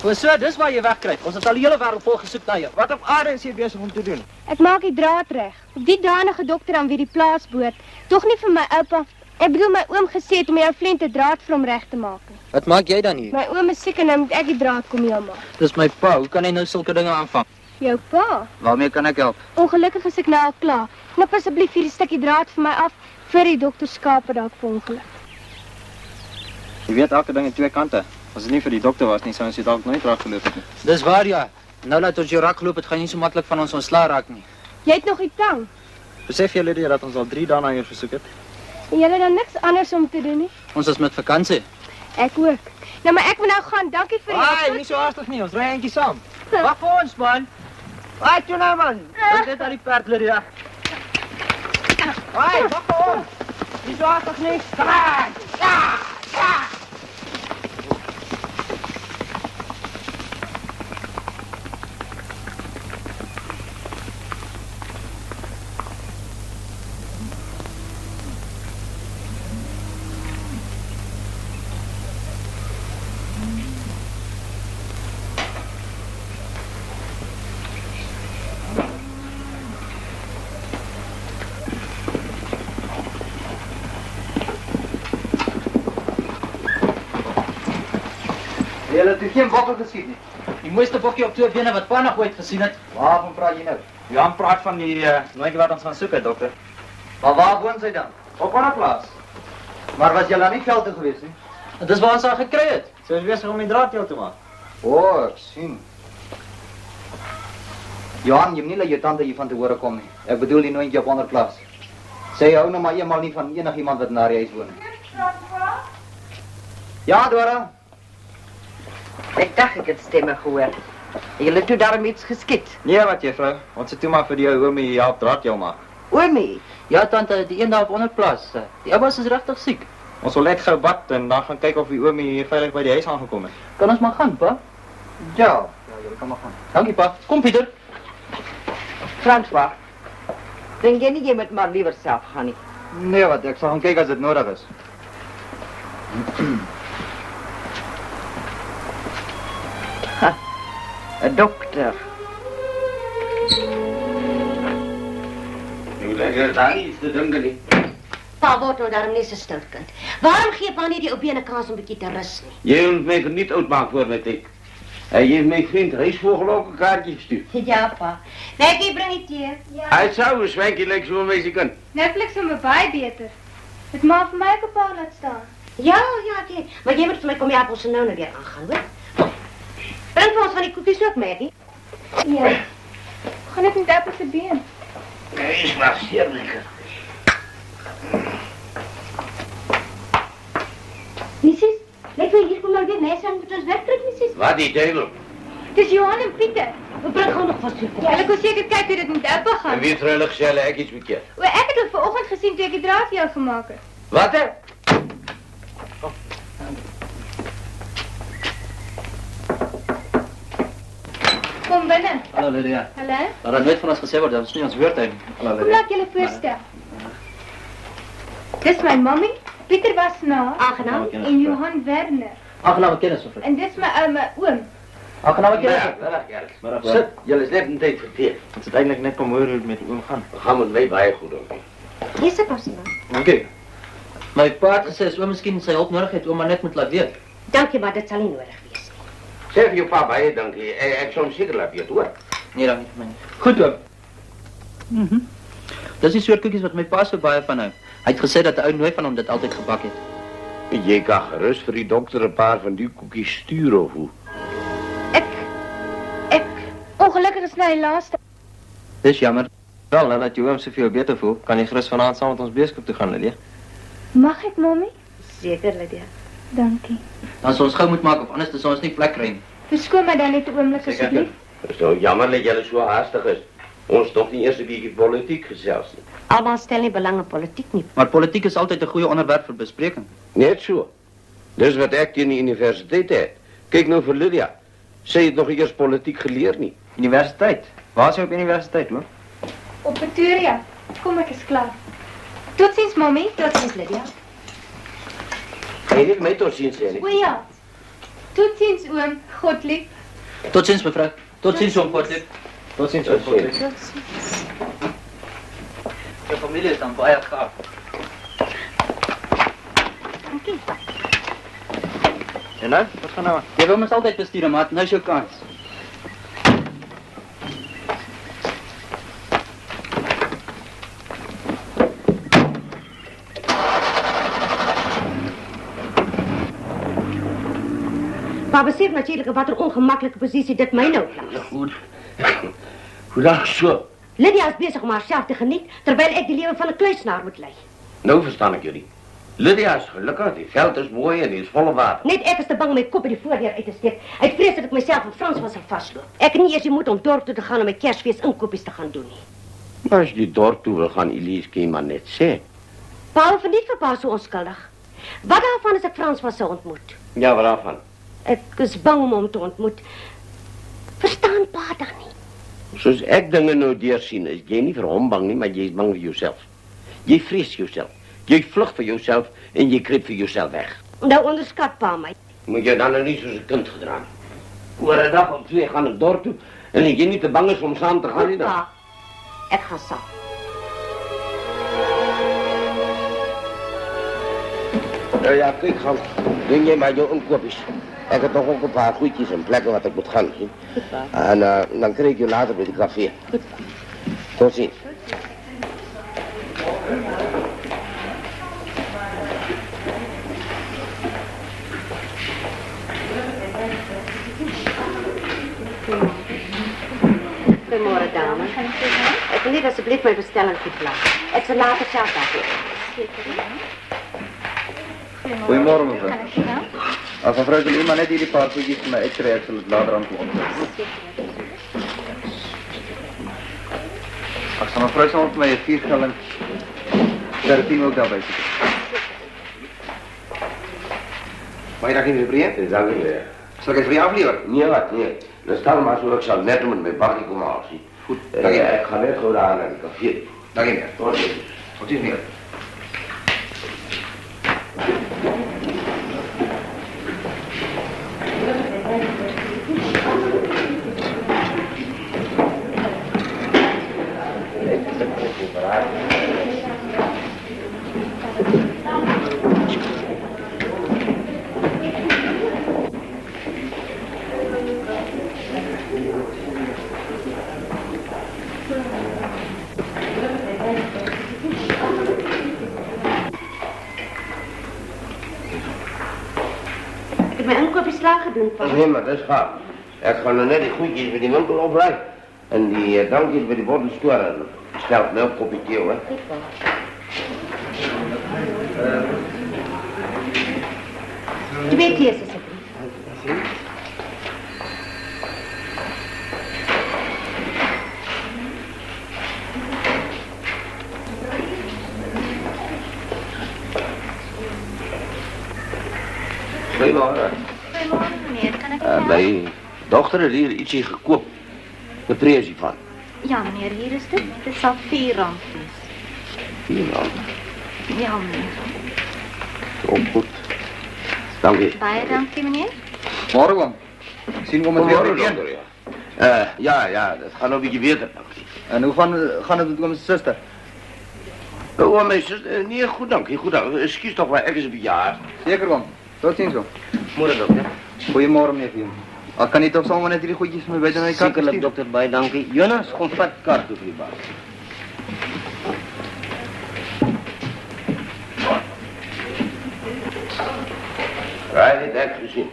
O so, dis waar jy wegkruip. Ons het al die hele wêreld vol gesoek na jou. Wat op aarde is jy besig om te doen? Ek maak die draad reg. Op die danige dokter aan wie die plaas behoort, tog nie vir my oupa. Ek bedoel my oom gesê het om jou flente draad vir hom reg te maak nie. Wat maak jy dan hier? My oom is siek en nou moet ek die draad kom heel maak. Dis my pa, hoe kan hy nou sulke dinge aanvang? Jou pa? Waarmee kan ek help? Ongelukkig is ek nou al klaar. Knip asseblief hierdie stukkie draad vir my af, voor die dokter skape dalk vir ongeluk. Jy weet elke ding aan twee kante. As dit nie vir die dokter was nie, sou ons dit dalk nooit teruggeloop het nie. Dis waar ja. Nou dat ons jou rak geloop het, gaan jy nie so maklik van ons ontslaa raak nie. Jy het nog die tang. Besef jy Lydia dat ons al 3 dae na jou gesoek het? En jy het dan niks anders om te doen nie? Ons is met vakansie. Ek ook. Nou maar ek moet nou gaan. Dankie vir die hulp. Nie so haastig nie. Ons ry eentjie saam. Wag vir ons man. Ai, toe nou man. Ons het al die perd Lydia. Ai, wag vir ons. Nie so haastig nie. Kom aan. Ja, ja. Jy het geen bokkel geskiet nie. Die mooiste bokkie op 2 bene wat pa nog ooit gesien het. Waarvan praat jy nou? Jan praat van die nooitjie wat ons gaan soek het, dokter. Maar waar woon sy dan? Op 'n plaas. Maar was jy al nie veld toe gewees nie? Dis waar ons haar gekry het. Sy is besig om die draad heel te maak. O, ek sien. Johan, jy moet nie laat jou tante hiervan te hore kom nie. Ek bedoel die nooitjie op 'n plaas. Sy hou nou maar eenmal nie van enigiemand wat na die huis woon nie. Ja, Dora. Ek dacht ek het stemme gehoor. Julle het toe daarom iets geskiet. Nee, wat juffrou. Ons het toe maar vir die ou oomie help draad jou maak. Oomie? Ja, tante, die een daar op onderplaas. Die oupas is regtig siek. Ons wil net gou bad en dan gaan kyk of die oomie hier veilig by die huis aangekom het. Kan ons maar gaan, pa? Ja, jy kan maar gaan. Dankie, pa. Kom, Pieter. François, denk jy nie jy moet maar liewer self gaan nie? Nee, wat, ek sal gaan kyk as dit nodig is. Ha, 'n dokter. Nou lekker daar iets te drinken nie. Pa word nou daarom nie so stil, kind. Waarom gee pa nie die ou bene kans om 'n bietjie te rus nie? Jy moet my niet uitmaak voor my tyd. Hy heeft my vriend Reisvogel ook 'n kaartjie gestuur. Ja, pa. Netjie, bring die tee. Ja. Hy sou 'n swankie lyk so 'n meisie kan. Netflix is my baie beter. Dit maak vir my ook 'n paar laat staan. Ja, okay. Maar jy moet vir my kom die appels nou weer aangaan, hoor? Bring vir ons van die koekies ook, Maggie. Ja. Gaan net met appels se been. Nee, is maar zeer lekker. Missis, let my hier kom nou weer nes aan met ons werk kry, missis. Wat die duivel? Dis Johan en Pieter. We bring gou nog vas toe. Ja, hulle kon seker kyk hoe dit met Apple gaan. En wie treurig sê ek iets bekeer. O, ek het dit vanoggend gesien toe ek die draad vir jou gemaak het. Wat hè? Kom binne. Hallo Lydia. Hallo. Maar dat nooit van ons gesê word, dat is nie ons woord uit. Hallo Kom laat julle voorstel. Dis my mommy, Pieter Wassenaar. Aangenaam. En Johan Werner. Aangename kennis, mevrou. En dis my oom. Aangename kennis. Middag. Sit, julle is net in tyd verteer. Ons het eintlik net kom hoor hoe dit met die oom gaan. We gaan met my baie goed ook. Hier sit Wassenaar. Dankie. My pa het gesê as oom miskien sy hulp nodig het, oom maar net moet laat weet. Dankie, maar dit sal nie nodig wees nie. Sê vir jou pa baie dankie. Ek sal hom seker laat weet, hoor. Nee, dankie vir my nie. Goed oom. Dis die soort koekies wat my pa so baie van hou. Hy het gesê dat 'n ou nooit van hom dit altyd gebak het. Jy kan gerus vir die dokter 'n paar van die koekies stuur of hoe? Ongelukkig is nou die laaste. Dis jammer. Wel, nou dat jy oom soveel beter voel, kan jy gerus vanaand saam met ons beeskop toe gaan, Lydia. Mag ek, mommy? Seker, Lydia. Dankie. Dan sal ons gou moet maak of anders sal ons nie plek kry nie. Verskoon my dan net 'n oomblik asseblief. Dis nou jammer dat julle so haastig is. Ons tog nie eers 'n bietjie politiek gesels nie. Almal stel nie belang in politiek nie. Maar politiek is altyd 'n goeie onderwerp vir bespreking. Net so. Dis wat ek teen die universiteit het. Kyk nou vir Lydia. Sy het nog eers politiek geleer nie. Universiteit? Waar is jy op universiteit, hoor? Op Pretoria. Kom, ek is klaar. Totsiens, mommy. Totsiens, Lydia. Jy het my tot sien sê nie. O ja. Tot ziens, oom. Godlief. Tot ziens, mevrou. Tot ziens, oom Godlief. Tot ziens, oom Godlief. Tot ziens. Jou familie is dan baie gaaf. Dankie. En nou, wat gaan nou aan? Jy wil mens altyd bestuur, maat. Nou is jou kans. Maar besef natuurlijk wat een ongemakkelijke positie dit mij nou plaatst. Goed. Hoe dag zo? Lydia is bezig om haarzelf te genieten, terwijl ik de leven van een kluisenaar moet leiden. Nou verstaan ik jullie. Lydia is gelukkig, die veld is mooi en die is volle water. Net ik is te bang om mijn kop in die voordeur uit te steken. Ik vrees dat ik mezelf en Frans zal vastloop. Ik niet eens moet om dorp toe te gaan om mijn kerstfeest inkoopjes te gaan doen. Maar als je dorp toe wil gaan, Elise, kun je maar net zeggen. Behalve niet verpaal zo onschuldig. Wat daarvan is ik Frans was zo ontmoet? Ja, wat daarvan? Ik is bang om hem te ontmoeten. Verstaan pa dan niet? Zoals ik dingen nou doorzien, is jij niet voor hem bang, nie, maar jij is bang voor jezelf. Jij vreest jezelf. Jij vlucht voor jezelf en je kruipt voor jezelf weg. Nou onderschat pa mij. Moet je dan nog niet zoals een kind gedragen. Voor een dag of twee gaan het dorp toe en als je niet te bang is om samen te gaan. Goed, pa. Ik ga samen. Ja, kijk, Hans. Doe jij maar jouw inkoopjes. Ik heb toch ook een paar goedjes en plekken wat ik moet gaan zien. Goed, pa. En dan krijg ik je later bij de café. Goed. Tot ziens. Goedemorgen, dame. Ik wil niet alsjeblieft mijn bestelling goed laten. Ik zal later zelf afgeven. Goedemorgen, mevrouw. Als mevrouw wil iemand net die paar goedjes voor mij uitkrijgen, ik zal het later aan komen. Als mevrouw zal voor mij 4 gulden, daar 10 ook daarbij zitten. Mag je dat geen vriend? Dat is niet. Zal ik het voor jou afleveren? Nee, wat, nee. Dan stel maar zo, ik zal net met mijn bakje komen afzien. Goed, dank je. Ik ga net gewoon aan het café. Dank je, meneer. Tot ziens. Tot ziens, meneer. Ik heb mijn inkoopjes lager doen, pa. Nee, maar dat is gaaf. Ik ga nog net die goedjes bij die winkel opleggen. En die dankjes bij die bordelstoer en stelt me op kopje thee, hè. Je weet eerst alsjeblieft. Goedemorgen. Goedemorgen, meneer. Kan ik Mijn dochter heeft hier ietsje gekoopt. De prijs hiervan. Ja, meneer, hier is het. Het zal 4 rand is. 4 rand. Ja, meneer. Zo goed. Dank je. Baie dankie, meneer. Morgen, man. Zien we om het weer Morgen, te dokter, ja, dat gaat nog een beetje beter. En hoe gaan het met mijn zuster? Oh, mijn zuster, nee, goed dank je, goed dank. Excuse toch wel ergens een jaar. Zeker, man. Tot ziens, man. Morgen, dokter. Goedemorgen, meneer Viem. Al kan je toch zomaar net die goedjes mee bij de kaart Zekerlijk, dokter, baie dankie. Jonas, gewoon vat kaart voor je baas. Ja, dit heb ik gezien.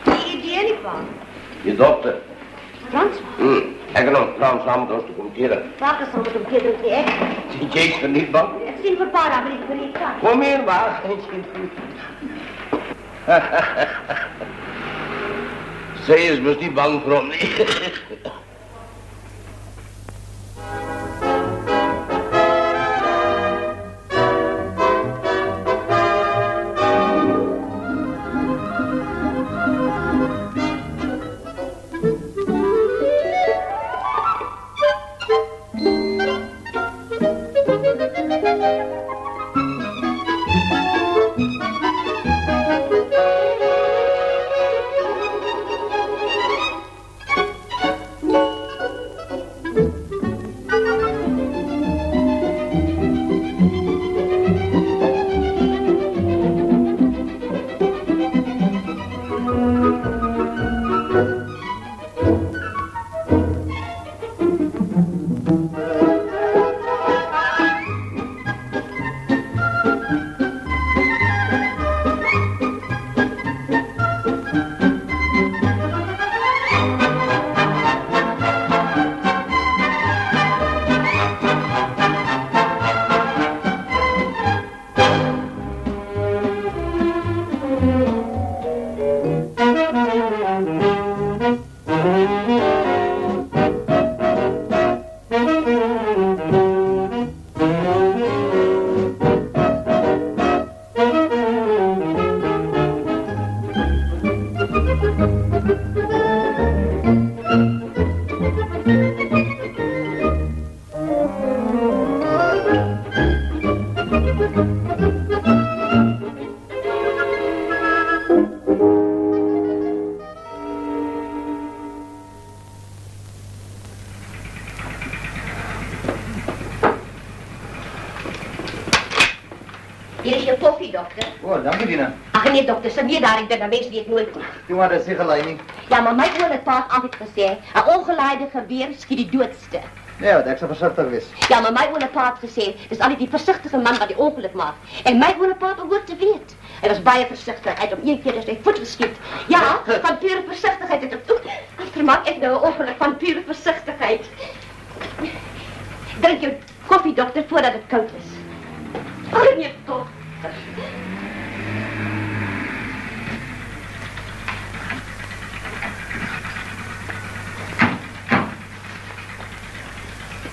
Die idee niet, pa. Je dokter. Frans? Ik heb nog trouwens samen met ons te commenteren. Welke zal het om kinderen die ik? Zit jij er niet bang? Ik zie voor pa, maar ik voor je kaart. Kom hier, maar. Zij is dus niet bang voor hem, nee. Hier is je koffie, dokter. Oh, dankie Dina. Ag nee, dokter, se nie daar, ek dink 'n mens weet nooit nie. Toe maar, dis nie gelei nie. Ja, maar my oom het pa altyd gesê, 'n ongelaaide geweer skiet die doodste. Nee, wat ek sal versigtig wees. Ja, maar my oom pa het gesê, dis altyd die versigtige man wat die ongeluk maak. En my oom pa behoort te weet. Hy was baie versigtig. Hy het om een keer sy voet geskiet. Ja, van pure versigtigheid het ek vermaak ek nou 'n ongeluk van pure versigtigheid. Drink jou koffie, dokter, voordat dit koud is. Ag nee, toch.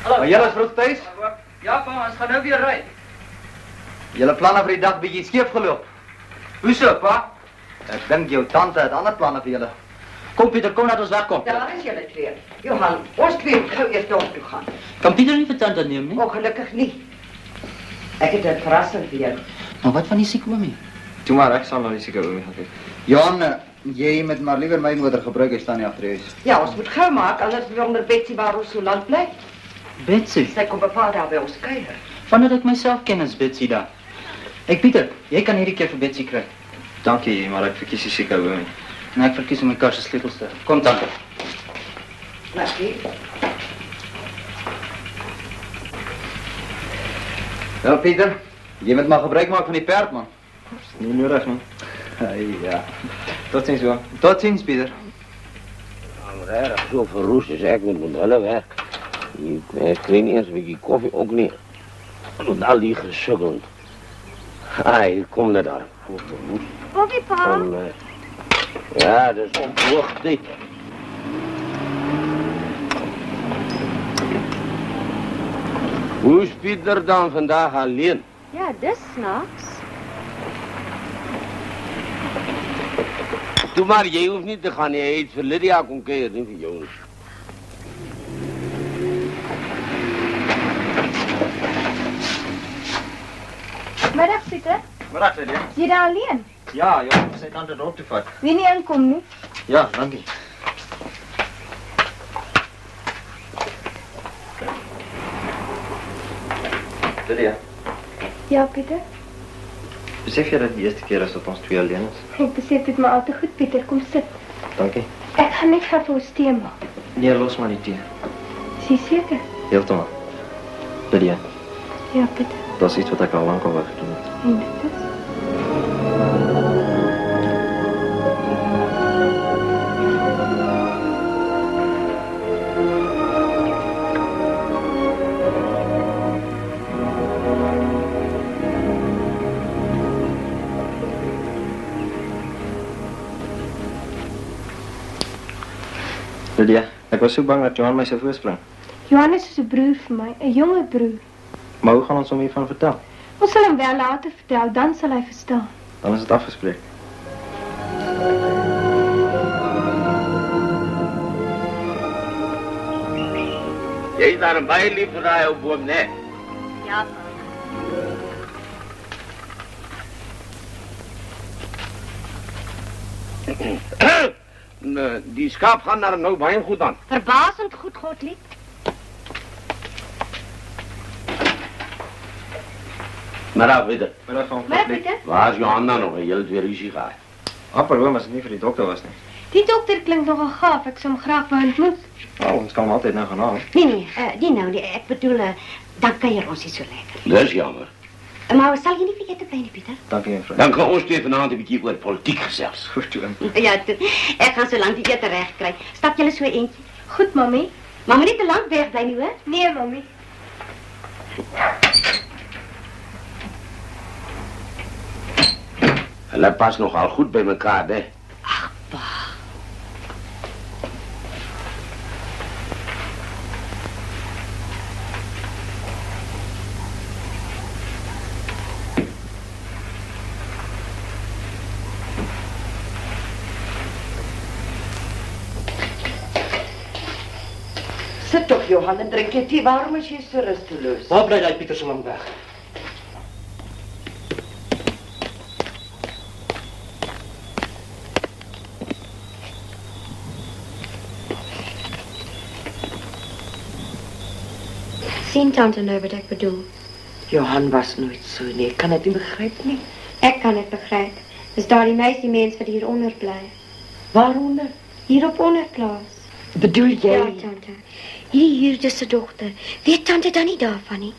Maar julle is vroeg thuis? Ja, pa, ons gaan nou weer ry. Julle planne vir die dag bietjie skeef geloop. Hoe so, pa? Ek dink jou tante het ander planne vir julle. Kom Pieter, kom laat ons wegkom. Daar is julle twee. Johan, ons twee moet gou eers dorp toe gaan. Kan Pieter nie vir tante neem nie? Ongelukkig nie. Ek het 'n verrassing vir jou. Maar wat van die siek oomie? Toe maar, ek sal na die sieke oomie gaan kyk. Johan, jy moet maar liewer my motor gebruik, hy staan nie agter die huis. Ja, ons moet gou maak, anders wonder Betsy waar ons so lank bly. Betsy? Sy kom bepaal daar by ons kuier. Vandat ek myself ken as Betsy daar. Ek Pieter, jy kan hierdie keer vir Betsy kry. Dankie, maar ek verkies die sieke oomie. En ek verkies om my kar se sleutels te. Kom tante. Dankie. Ja, Pieter, jy moet maar gebruik maak van die perd, man. Nie nodig nie. Hey, ja. Totsiens, Johan. Totsiens, Pieter. Maar regtig so verroes is ek moet hulle werk. Ek kry nie eens 'n bietjie koffie ook nie. Met al die gesukkel. Ai, kom net daar. Koffie, pa. Ja, dat is onverwacht. Hoe is Pieter dan vandaag alleen? Ja, dis snaaks. Doe maar, jy hoeft niet te gaan. Jy het vir Lydia kom kuier, nie vir jou. Middag, Pieter. Middag, Lydia. Is jy daar alleen? Ja, ja, sy tante dorp toe vat. Wie nie inkom nie? Ja, dankie. Lydia, Ja, Pieter. besef jy dat die eerste keer is dat ons twee alleen is? Ek besef dit maar al te goed, Pieter. Kom sit. Dankie. Ek gaan net gou vir ons thee maak. Nee, los maar die tee. Is jy seker? Heeltemal. Lydia, Ja, Pieter. dat is iets wat ek al lang al wou gedoen het. En dit is? Lydia, ek was so bang dat Johan my sou voorspring. Johannes is 'n broer vir my, 'n jonger broer. Maar hoe gaan ons hom hiervan vertel? Ons sal hom wel later vertel, dan sal hy verstaan. Dan is dit afgespreek. Jy is daar baie lief vir daai ou boom, né? Ja, Die skaap gaan daar nou baie goed aan. verbasend goed, Godlief. Middag, Pieter. Middag, van Maar Pieter, Waar is Johan dan nog? Jy het weer ruzie gehad. Amper oom as dit nie vir die dokter was nie. die dokter klink nogal gaaf. Ek sou hom graag wou ontmoet. Nou, ons kan hom altyd nou gaan haal. Nee, die nou nie. Ek bedoel, dan kuier ons nie so lekker. Dis jammer. Maar sal jy nie vergeet te bly nie, Pieter? Dankie, juffrou. Dan kan ons twee vanaand 'n bietjie oor politiek gesels. Goed, oom. Ja, toe. Ek gaan so lank die ete reg kry. Stap julle so eentjie. Goed, mami. Maar moenie te lank weg bly nie, hoor? Nee, mami. Hulle pas nogal goed by mekaar, hè? Ag, pa. Sit toch, Johan, en drink je thee. Waarom is je zo rusteloos? Waar bly daai Pieter so lank weg? Sien tante nou wat ek bedoel? Johan was nooit so nie. Ek kan dit nie begryp nie. Ek kan dit begryp. Dis daardie meisiemens wat hieronder bly. Waaronder? Hier op onderplaas. Bedoel jy? Ja, tante. Hierdie huurder se dogter. Weet tante dan nie daarvan nie?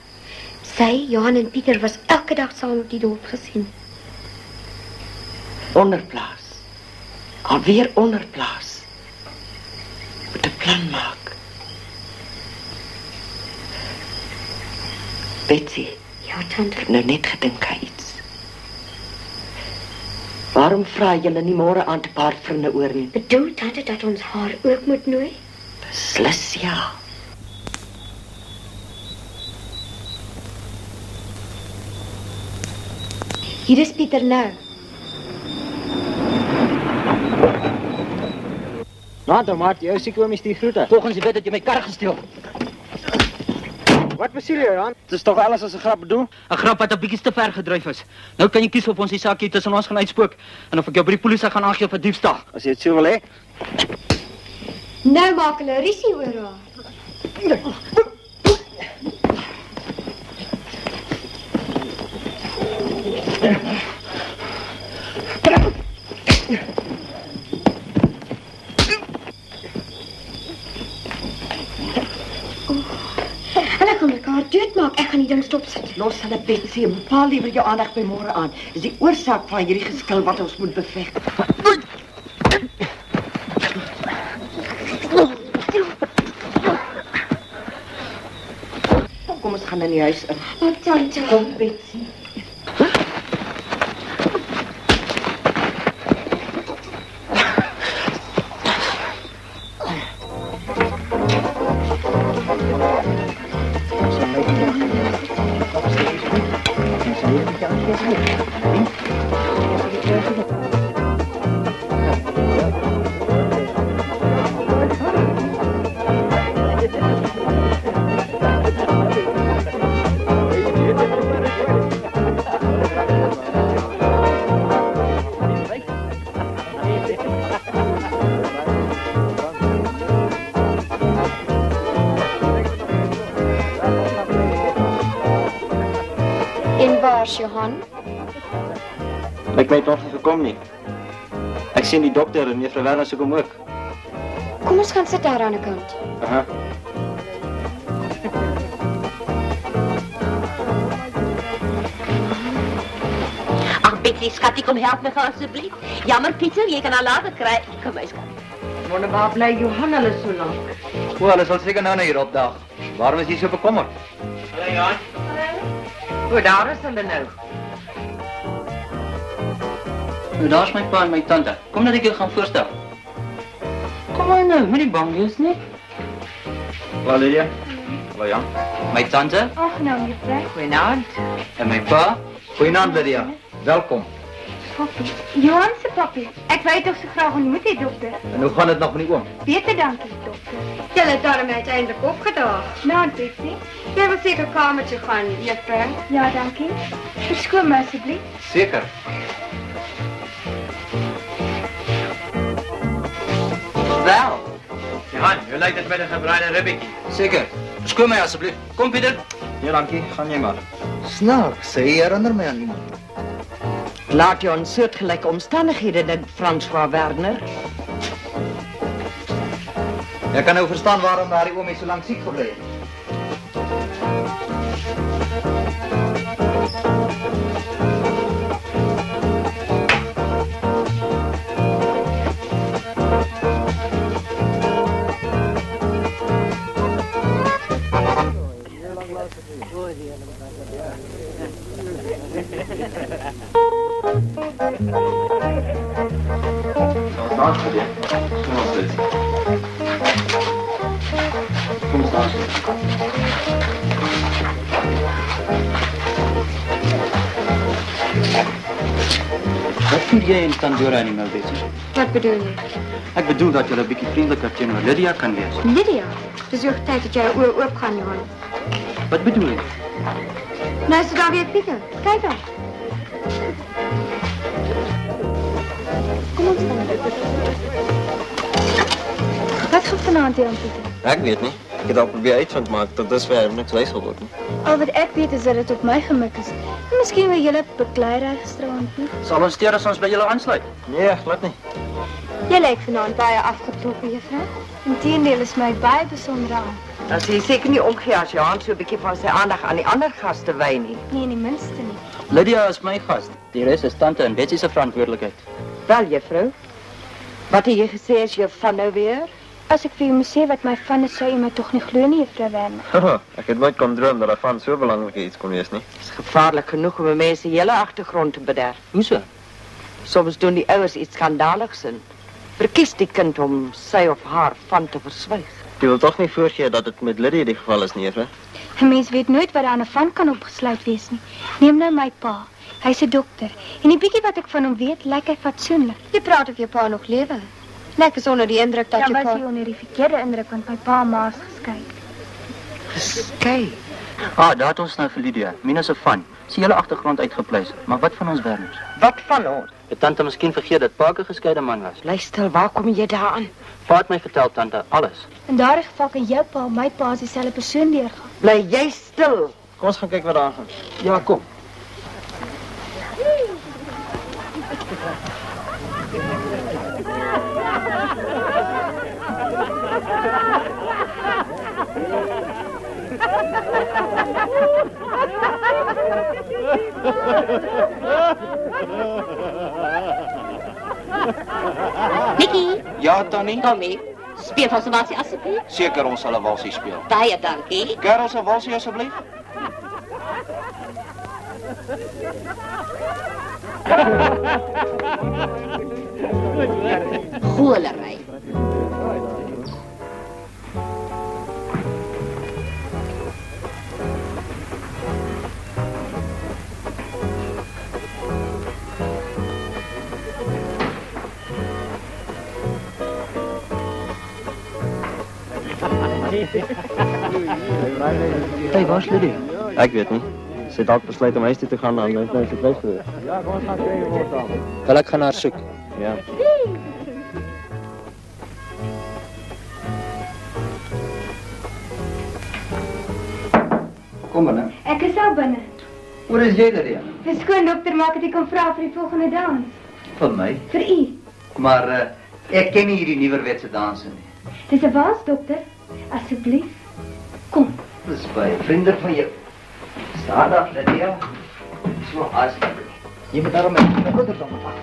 Sy, Johan en Pieter was elke dag saam op die dorp gesien. Onderplaas. Alweer onderplaas. Moet 'n plan maak. Betsy. Ja, tante. Ek het nou net gedink aan iets. Waarom vra julle nie môre aan 'n paar vriende oor nie? Bedoel tante dat ons haar ook moet nooi? Beslis ja. Hier is Pieter nou. Nou, maat, jou seker oom is die groete. Volgens die wet het jy my kar gesteel. Wat besiel jy, Johan? Het is toch alles as 'n grap bedoel? 'n Grap wat 'n bietjie te ver gedryf is. Nou kan jy kies of ons die saak hier tussen ons gaan uitspook en of ek jou by die polisie gaan aangee vir diefstal. As jy dit so wil hê. Nou maak hulle rusie oor haar. Hulle gaan mekaar doodmaak. Ek gaan die ding stopsit. Los hulle Betsy en bepaal liewer jou aandag by môre aan. Dis die oorsaak van hierdie geskil wat ons moet beveg. Kom ons gaan in die huis in. Oh, tante. Kom Betsy. Johan? Ek weet nog nie gekom nie. Ek sien die dokter en juffrou Werner se kom ook. Kom ons gaan sit daar aan die kant. Aha. Ag Betsy, skatie, kom help my gou asseblief. Jammer Pieter, jy kan haar later kry. Kom my skat. Wonder waar bly Johan hulle so lank? O, hulle sal seker nou hier opdag. Waarom is jy so bekommerd? Hallo Johan. O, daar is hulle nou. Daar is my pa en my tante. Kom dat ek jou gaan voorstel. Kom maar nou, moenie bang wees nie. Hallo Lydia. Hallo Jan. My tante Ag nou, juffrou. Goeienaand. en my pa. Goeienaand Lydia. Welkom. Papi. Johan se papi. Ek wou tog so graag ontmoet hê, dokter. En hoe gaan dit nog met die oom? Beter dankie, dokter. Julle het daarmee uiteindelik opgedaag. Nou, Betsy. Jy wil seker kamertjie gaan, juffrou. Ja, dankie. Verskoon my asseblief. Seker. Wel. Johan, jy lyk dit met 'n gebraaide ribbetjie. Seker. Verskoon my asseblief. Kom Pieter. Ja, dankie. Gaan jy maar. Snaaks, sy herinner my aan iemand. Laat jou in soortgelyke omstandighede dit François Werner. Ek kan nou verstaan waarom daardie oom so lank siek gebly het. Wat maak jy? Kom ons sit. Kom staan. Wat vind jy in Pandora nie, Betsy? Wat bedoel jy? Ek bedoel dat jy 'n bietjie vriendeliker teenoor Lydia kan wees. Lydia, dis jou tyd dat jy jou oë oop gaan, Johan. Wat bedoel jy? Nou is dit daar weer Pieter. Kyk dan. Kom ons gaan. Wat gaan vanaand hier aan Pieter? Ek weet nie. Ek het al probeer uitvind, maar tot dusver niks wys geword nie. Al wat ek weet is dat dit op my gemik is. En miskien wil julle beklei reg gisterand nie. Sal ons steur as ons by julle aansluit? Nee, glad nie. Jy lyk vanaand baie afgetrokke, juffrou. Inteendeel is my baie besonder aan. As jy seker nie omgee as Johan so 'n bietjie van sy aandag aan die ander gaste wy nie. Nee, nie minste nie. Lydia is my gas. Die res is tante en Betsy se verantwoordelikheid. Wel, juffrou. Wat het jy gesê as jy van nou weer? As ek vir jou moet sê wat my van is, sou jy my tog nie glo nie, juffrou Werner. Ek het nooit kon droom dat 'n van so belangrik iets kon wees nie. Dit is gevaarlik genoeg om 'n mens se hele agtergrond te bederf. Hoeso? Soms doen die ouers iets skandaligs en verkies die kind om sy of haar van te verswyg. Jy wil tog nie voorgee dat dit met Lydia die geval is nie, juffrou? 'n Mens weet nooit wat daar aan 'n van kan opgesluit wees nie. Neem nou my pa. Hy's 'n dokter. En die bietjie wat ek van hom weet, lyk hy fatsoenlik. Jy praat of jou pa nog lewe. Lyk is onder die indruk dat Ja, jou was pa... hy onder die verkeerde indruk, want my pa en ma is geskei. Geskei? Daar het ons nou vir Lydia. Mina se van. Sy hele agtergrond uitgepleis. Maar wat van ons Werners? Wat van ons? Het tante miskien vergeet dat pa 'n geskeide man was? Luister, waar kom jy daaraan? Pa het my vertel, tante, alles. In daardie geval kan jou pa en my pa as dieselfde persoon deurgaan. Bly jy stil. Kom ons gaan kyk wat daar aangaan. Ja, kom. Nikki. Ja, Tannie? Tommy, speel van Sebastian asseblief. Seker ons sal 'n walsie speel. Baie dankie. Karel se walsie asseblief. Goeielerij. Hey, waar's Lydia? Ek weet nie. Sy het dalk besluit om huis toe te gaan en dan sy bly gewees. Ja, kom ons gaan kyk wat daar. Wel ek gaan haar soek. Ja. Kom binne. Ek is al binne. Waar is jy, Lydia? Die skoondokter maak dat ek kom vra vir die volgende dans. Vir my. Vir u. Maar ek ken nie hierdie nuwerwetse danse nie. Dis 'n wals, dokter. Asseblief. Kom. Dis baie vriendelik van jou. Staan daar, Lydia. So asseblief. Jy moet daarom met groter dan maak.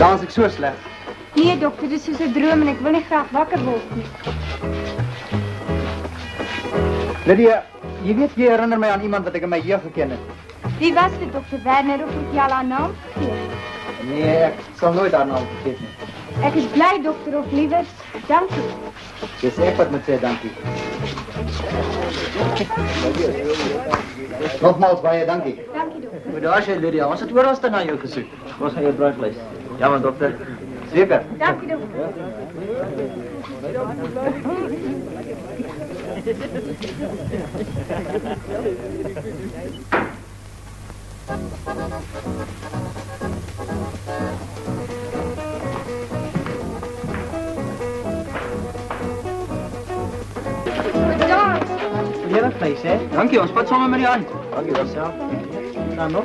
Dans ek so sleg? Nee, dokter, dis soos 'n droom en ek wil nie graag wakker word nie. Lydia, jy weet jy herinner my aan iemand wat ek in my jeug geken het. Wie was dit, dokter Werner, of het jy al haar naam vergeet? Nee, ek sal nooit haar naam vergeet nie. Ek is bly, dokter, of liewers, dankie. Dis ek wat moet sê dankie. Nogmaals baie dankie. Dankie, dokter. Maar daar is jy, Lydia. Ons het oral na jou gesoek. Ons gaan jou bruiklys. Ja, maar dokter. Zeker. Dankie, dokter. Lekker vleis, hè? Dankie, ons vat saam met die hand. Dankie welself. Dan nog.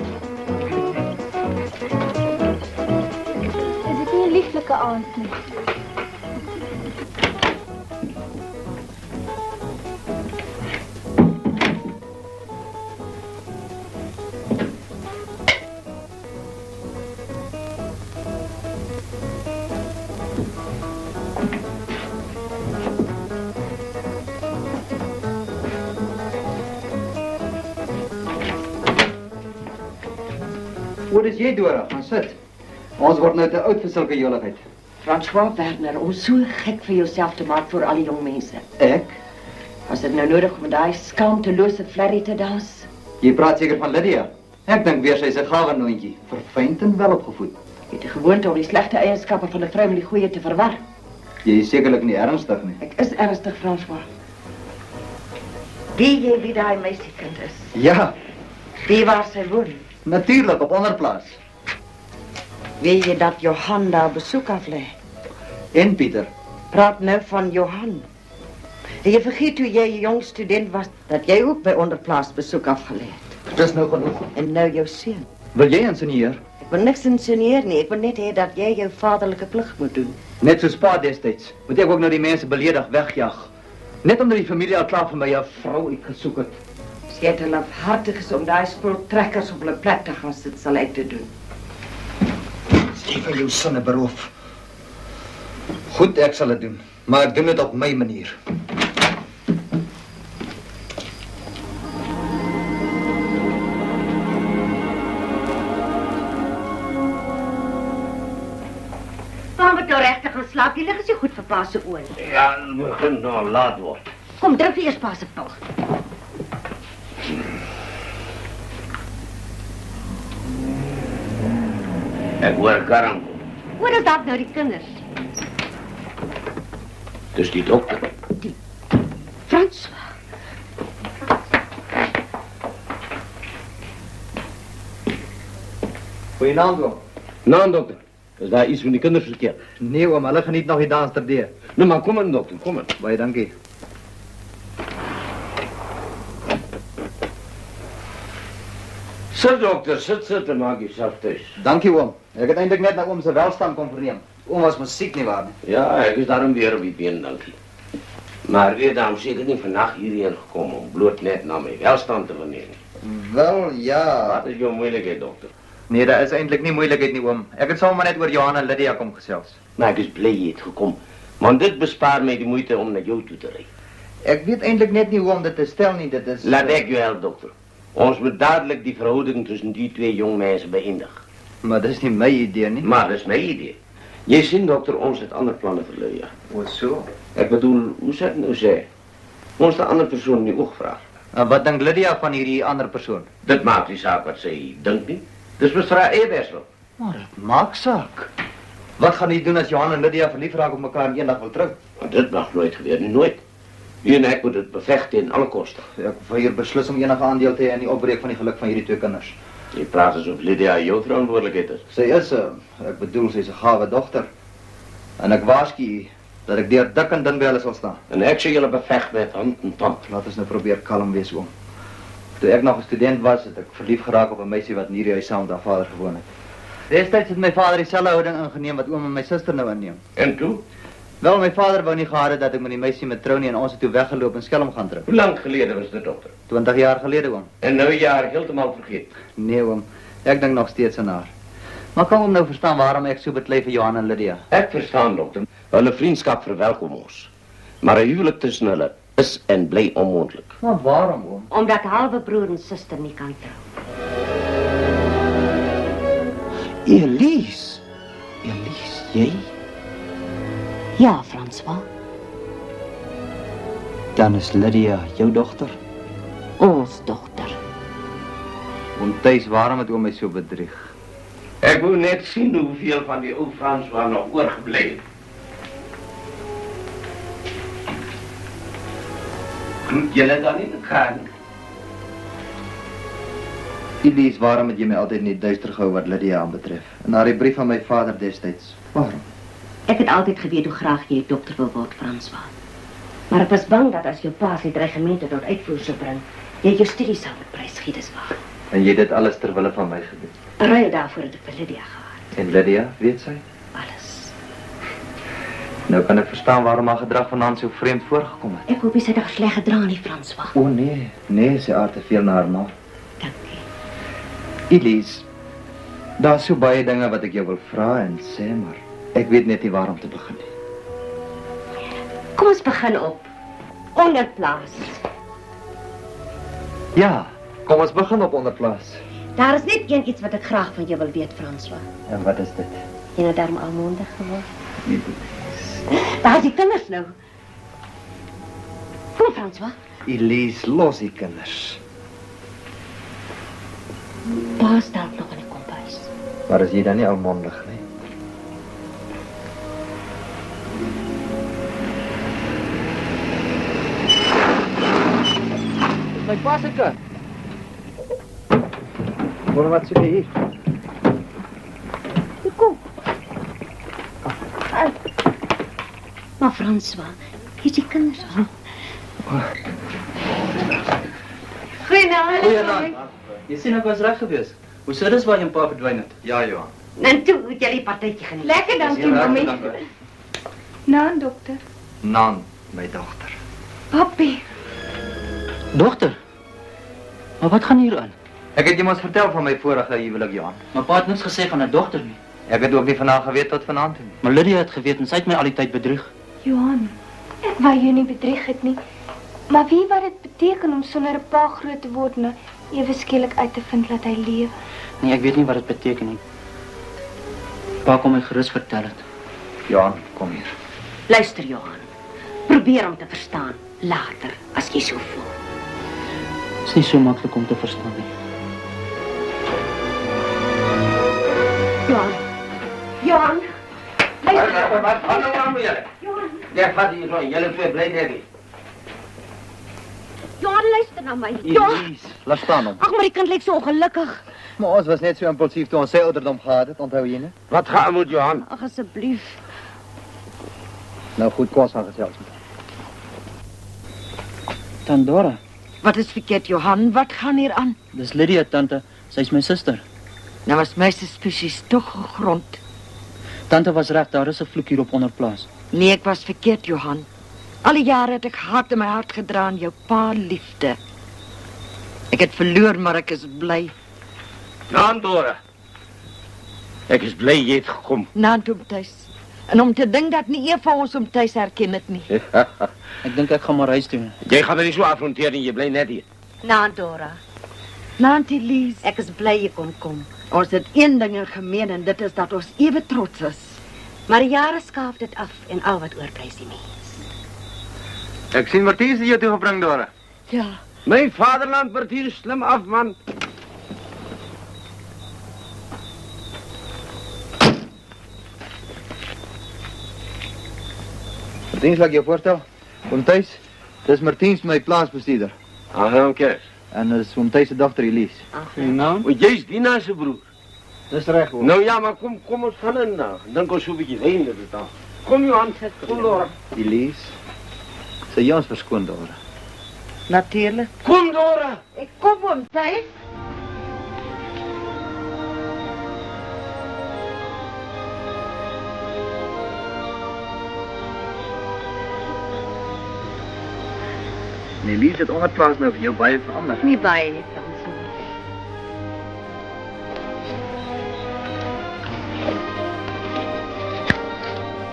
Is dit nie 'n lieflike aand nie? Wat is jy, Dora? Gaan sit. Ons word nou te oud vir sulke joligheid. François Werner, om so gek vir jouself te maak voor al die jong mense. Ek? Was dit nou nodig om daai skaamtelose flerry te dans? Jy praat seker van Lydia. Ek dink weer sy is 'n gawe noontjie, verfynd en welopgevoed. Jy het die gewoonte om die slegte eienskappe van 'n vrou met die goeie te verwar. Jy is sekerlik nie ernstig nie. Ek is ernstig, François. Weet jy wie daai meisiekind is? Ja. Wie waar sy woon? Natuurlik, op Onderplaas. Weet jy dat Johan daar besoek aflê? En Pieter? Praat nou van Johan. En jy vergeet toe jy 'n jong student was, dat jy ook by Onderplaas besoek afgelê het. Dis nou genoeg. En nou jou seun. Wil jy insinieer? Ek wil niks insinieer nie, ek wil net hê dat jy jou vaderlike plig moet doen. Net soos pa destyds, moet ek ook nou die mense beledig wegjag. Net omdat die familie al klaar vir my 'n vrou uitgesoek het. As jy te lafhartig is om daai spoeltrekkers op hulle plek te gaan sit, sal ek dit doen. Jy van jou sinne beroof. Goed, ek sal dit doen, maar ek doen dit op my manier. Kom met nou regtig gaan slaap, jy lig is jy goed vir pa se oor. Ja, het begin nou laat word. Kom, druk eers pa se pil. Ek hoor karm. Hoor is dat nou die kinders? Dis die dokter. François. Goeienaand, oom. Nou, dokter. Is daar iets van die kinders verkeerd? Nee, oom, hulle geniet nog die dans ter deur. Nou, maar kom in, dokter, kom in. Baie dankie. Sit, dokter, sit en maak jezelf thuis. Dankie, oom. Ek het eintlik net na oom se welstand kom verneem. Oom was musiek nie waar nie. Ja, ek is daarom weer op die been, dankie. Maar weer daarom seker nie vannacht hierheen gekom om bloot net na my welstand te verneem. Wel, ja. Wat is jou moeilikheid, dokter? Nee, dat is eintlik nie moeilikheid nie, oom. Ek het sommer net oor Johan en Lydia kom gesels. Maar ek is bly jy het gekom. Want dit bespaar my die moeite om na jou toe te ry. Ek weet eintlik net nie hoe om dit te stel nie, dit is... Laat ek jou help, dokter. Ons moet dadelijk die verhouding tussen die twee jong mense beëindig. Maar dat is nie my idee nie. Maar dat is my idee. Jy sien, dokter, ons het ander planne vir Lydia. O, so? Ek bedoel, hoe sê ek nou sê? Ons die ander persoon in die oog vraag. En wat dink Lydia van hierdie ander persoon? Dit maak die saak wat sy dink nie. Dis mos vir haar eie beswil. Maar dit maak saak. Wat gaan jy doen as Johan en Lydia verlief raak op mekaar en eendag wil trou? Want dit mag nooit gebeur nie, nooit. U en ek moet dit beveg teen alle koste. Ek weier beslis om enige aandeel te hê in die opbreek van die geluk van hierdie twee kinders. Jy praat asof Lydia jou verantwoordelikheid is. Sy is, ek bedoel, sy is 'n gawe dogter. En ek waarsku u dat ek deur dik en dun by hulle sal staan. En ek sê julle beveg met hand en tand. Laat ons nou probeer kalm wees, oom. Toe ek nog 'n student was, het ek verlief geraak op 'n meisie wat in hierdie huis saam met haar vader gewoon het. Destyds het my vader dieselfde houding ingeneem wat oom en my suster nou inneem. En toe? Wel, my vader wou nie gehad het dat ek met die meisie met trou nie en ons het toe weggeloop en skelm gaan trou. Hoe lank gelede was dit, dokter? 20 jaar gelede, oom. En nou jaar heeltemal vergeet? Nee, oom. Ek dink nog steeds aan haar. Maar kan oom nou verstaan waarom ek so beklei vir Johan en Lydia? Ek verstaan, dokter. Hulle vriendskap verwelkom ons. Maar 'n huwelik tussen hulle is en bly onmoontlik. Maar waarom, oom? Omdat halve broer en suster nie kan trou. Elise, jy? Ja, François. Dan is Lydia jou dogter? Ons dogter. Oom Thys, waarom het oom my so bedrieg? Ek wou net sien hoeveel van die ou François nog oorgebly het. Moet julle dan nie gaan? Elise, waarom het jy my altyd nie duister gehou wat Lydia aanbetref? En na die brief van my vader destyds, waarom? Ek het altyd geweet hoe graag jy dokter wil word, François. Maar ek was bang dat as jou pa sy dreigemente tot uitvoer sou bring, jy jou studies sou met prys gee, dis waar. En jy dit alles ter wille van my gedoen? Ruil daarvoor het ek vir Lydia gehad. En Lydia, weet sy? Alles. Nou kan ek verstaan waarom haar gedrag vanaand so vreemd voorgekom het. Ek hoop jy sy dag sleg gedra nie, François. O nee, sy aard te veel na haar ma. Dankie. Elise, daar is so baie dinge wat ek jou wil vra en sê, maar ek weet net nie waar om te begin nie. Kom ons begin op Onderplaas. Ja, kom ons begin op Onderplaas. Daar is net een iets wat ek graag van jou wil weet, François. En wat is dit? Jy het daarom almondig geword. Nee. Waar is die kinders nou? Kom, François. Elise, los die kinders. Pa staat nog in die kombuis. Maar is jy dan nie almondig nie? My pa se kar. Hoor wat soek jy hier? Kom. Maar François, hier is die kinders al. Goeienaand. Jy sien ek was reg gewees. Hoe sou dis waar jy en pa verdwyn het? Ja, Johan. En toe het jy die partytjie geniet. Lekker dankie, mami. Nou, dokter. Nan, my dogter. Papi. Dokter. Maar wat gaan hier aan? Ek het jou mos vertel van my vorige huwelik, Johan. Maar pa het niks gesê van 'n dogter nie. Ek het ook nie van haar geweet tot vanaand toe. Maar Lydia het geweet en sy het my al die tyd bedrieg. Johan, ek wou jou nie bedrieg het nie. Maar wie wat dit beteken om sonder 'n pa groot te word en ewe skielik uit te vind dat hy leef? Nee, ek weet nie wat dit beteken nie. Pa kom my gerus vertel het. Johan, kom hier. Luister, Johan. Probeer om te verstaan later as jy so voel. Het is nie so maklik om te verstaan nie. Johan. Johan. Wat nou aan met julle? Ja, vat hier van, julle twee bly net hier. Johan, luister na my. Johan. Elise, laat staan hom. Ag, maar die kind lyk so ongelukkig. Maar ons was net so impulsief toe ons sy ouderdom gehad het, onthou jy nie? Wat gaan met Johan? Ag, asseblief. Nou goed, kom ons gaan gesels. Tandora. Wat is verkeerd, Johan? Wat gaan hier aan? Dis Lydia, tante. Sy is my suster. Nou was my suspicies toch gegrond. Tante was reg, daar is 'n vloek hier op onderplaas. Nee, ek was verkeerd, Johan. Al die jare het ek hart in my hart gedra aan jou pa liefde. Ek het verloor, maar ek is bly. Tandora. Ek is bly jy het gekom. Na toe tuis. En om te dink dat nie een van ons om tuis herken het nie. Ek dink ek gaan maar huis toe. Jy gaan my nie so afronteer nie, jy bly net hier. Na, Dora. Nantie Lies, Ek is bly jy kon kom. ons het een ding in gemeen en dit is dat ons ewe trots is. Maar die jare skaaf dit af en al wat oorbly is die mens. Ek sien Martiens hier toe gebring, Dora. Ja. My vaderland word hier slim af, man. Martiens, laat ek jou voorstel. Oom Thys, dis Martiens, my plaasbestuurder. Ag, dankie. En dis oom Thys se dogter Elise. Nou? O, jy's Dina se broer. Dis reg, oom. Nou ja, maar kom ons gaan in nou. Dink ons so 'n bietjie wyn dit dan. Kom Johan, kom Dora. Elise, sy jy ons verskoon, Dora. Natuurlijk. Kom Dora. Ek kom om tuis. En Elise het onderplaas nou vir jou baie verander. Nie baie nie, François.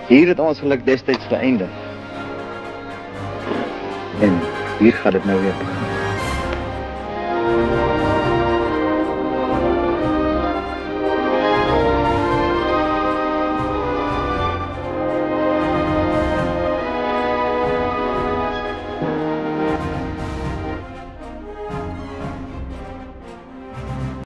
Hier het ons geluk destyds geëindig. En hier gaat het nou weer begin.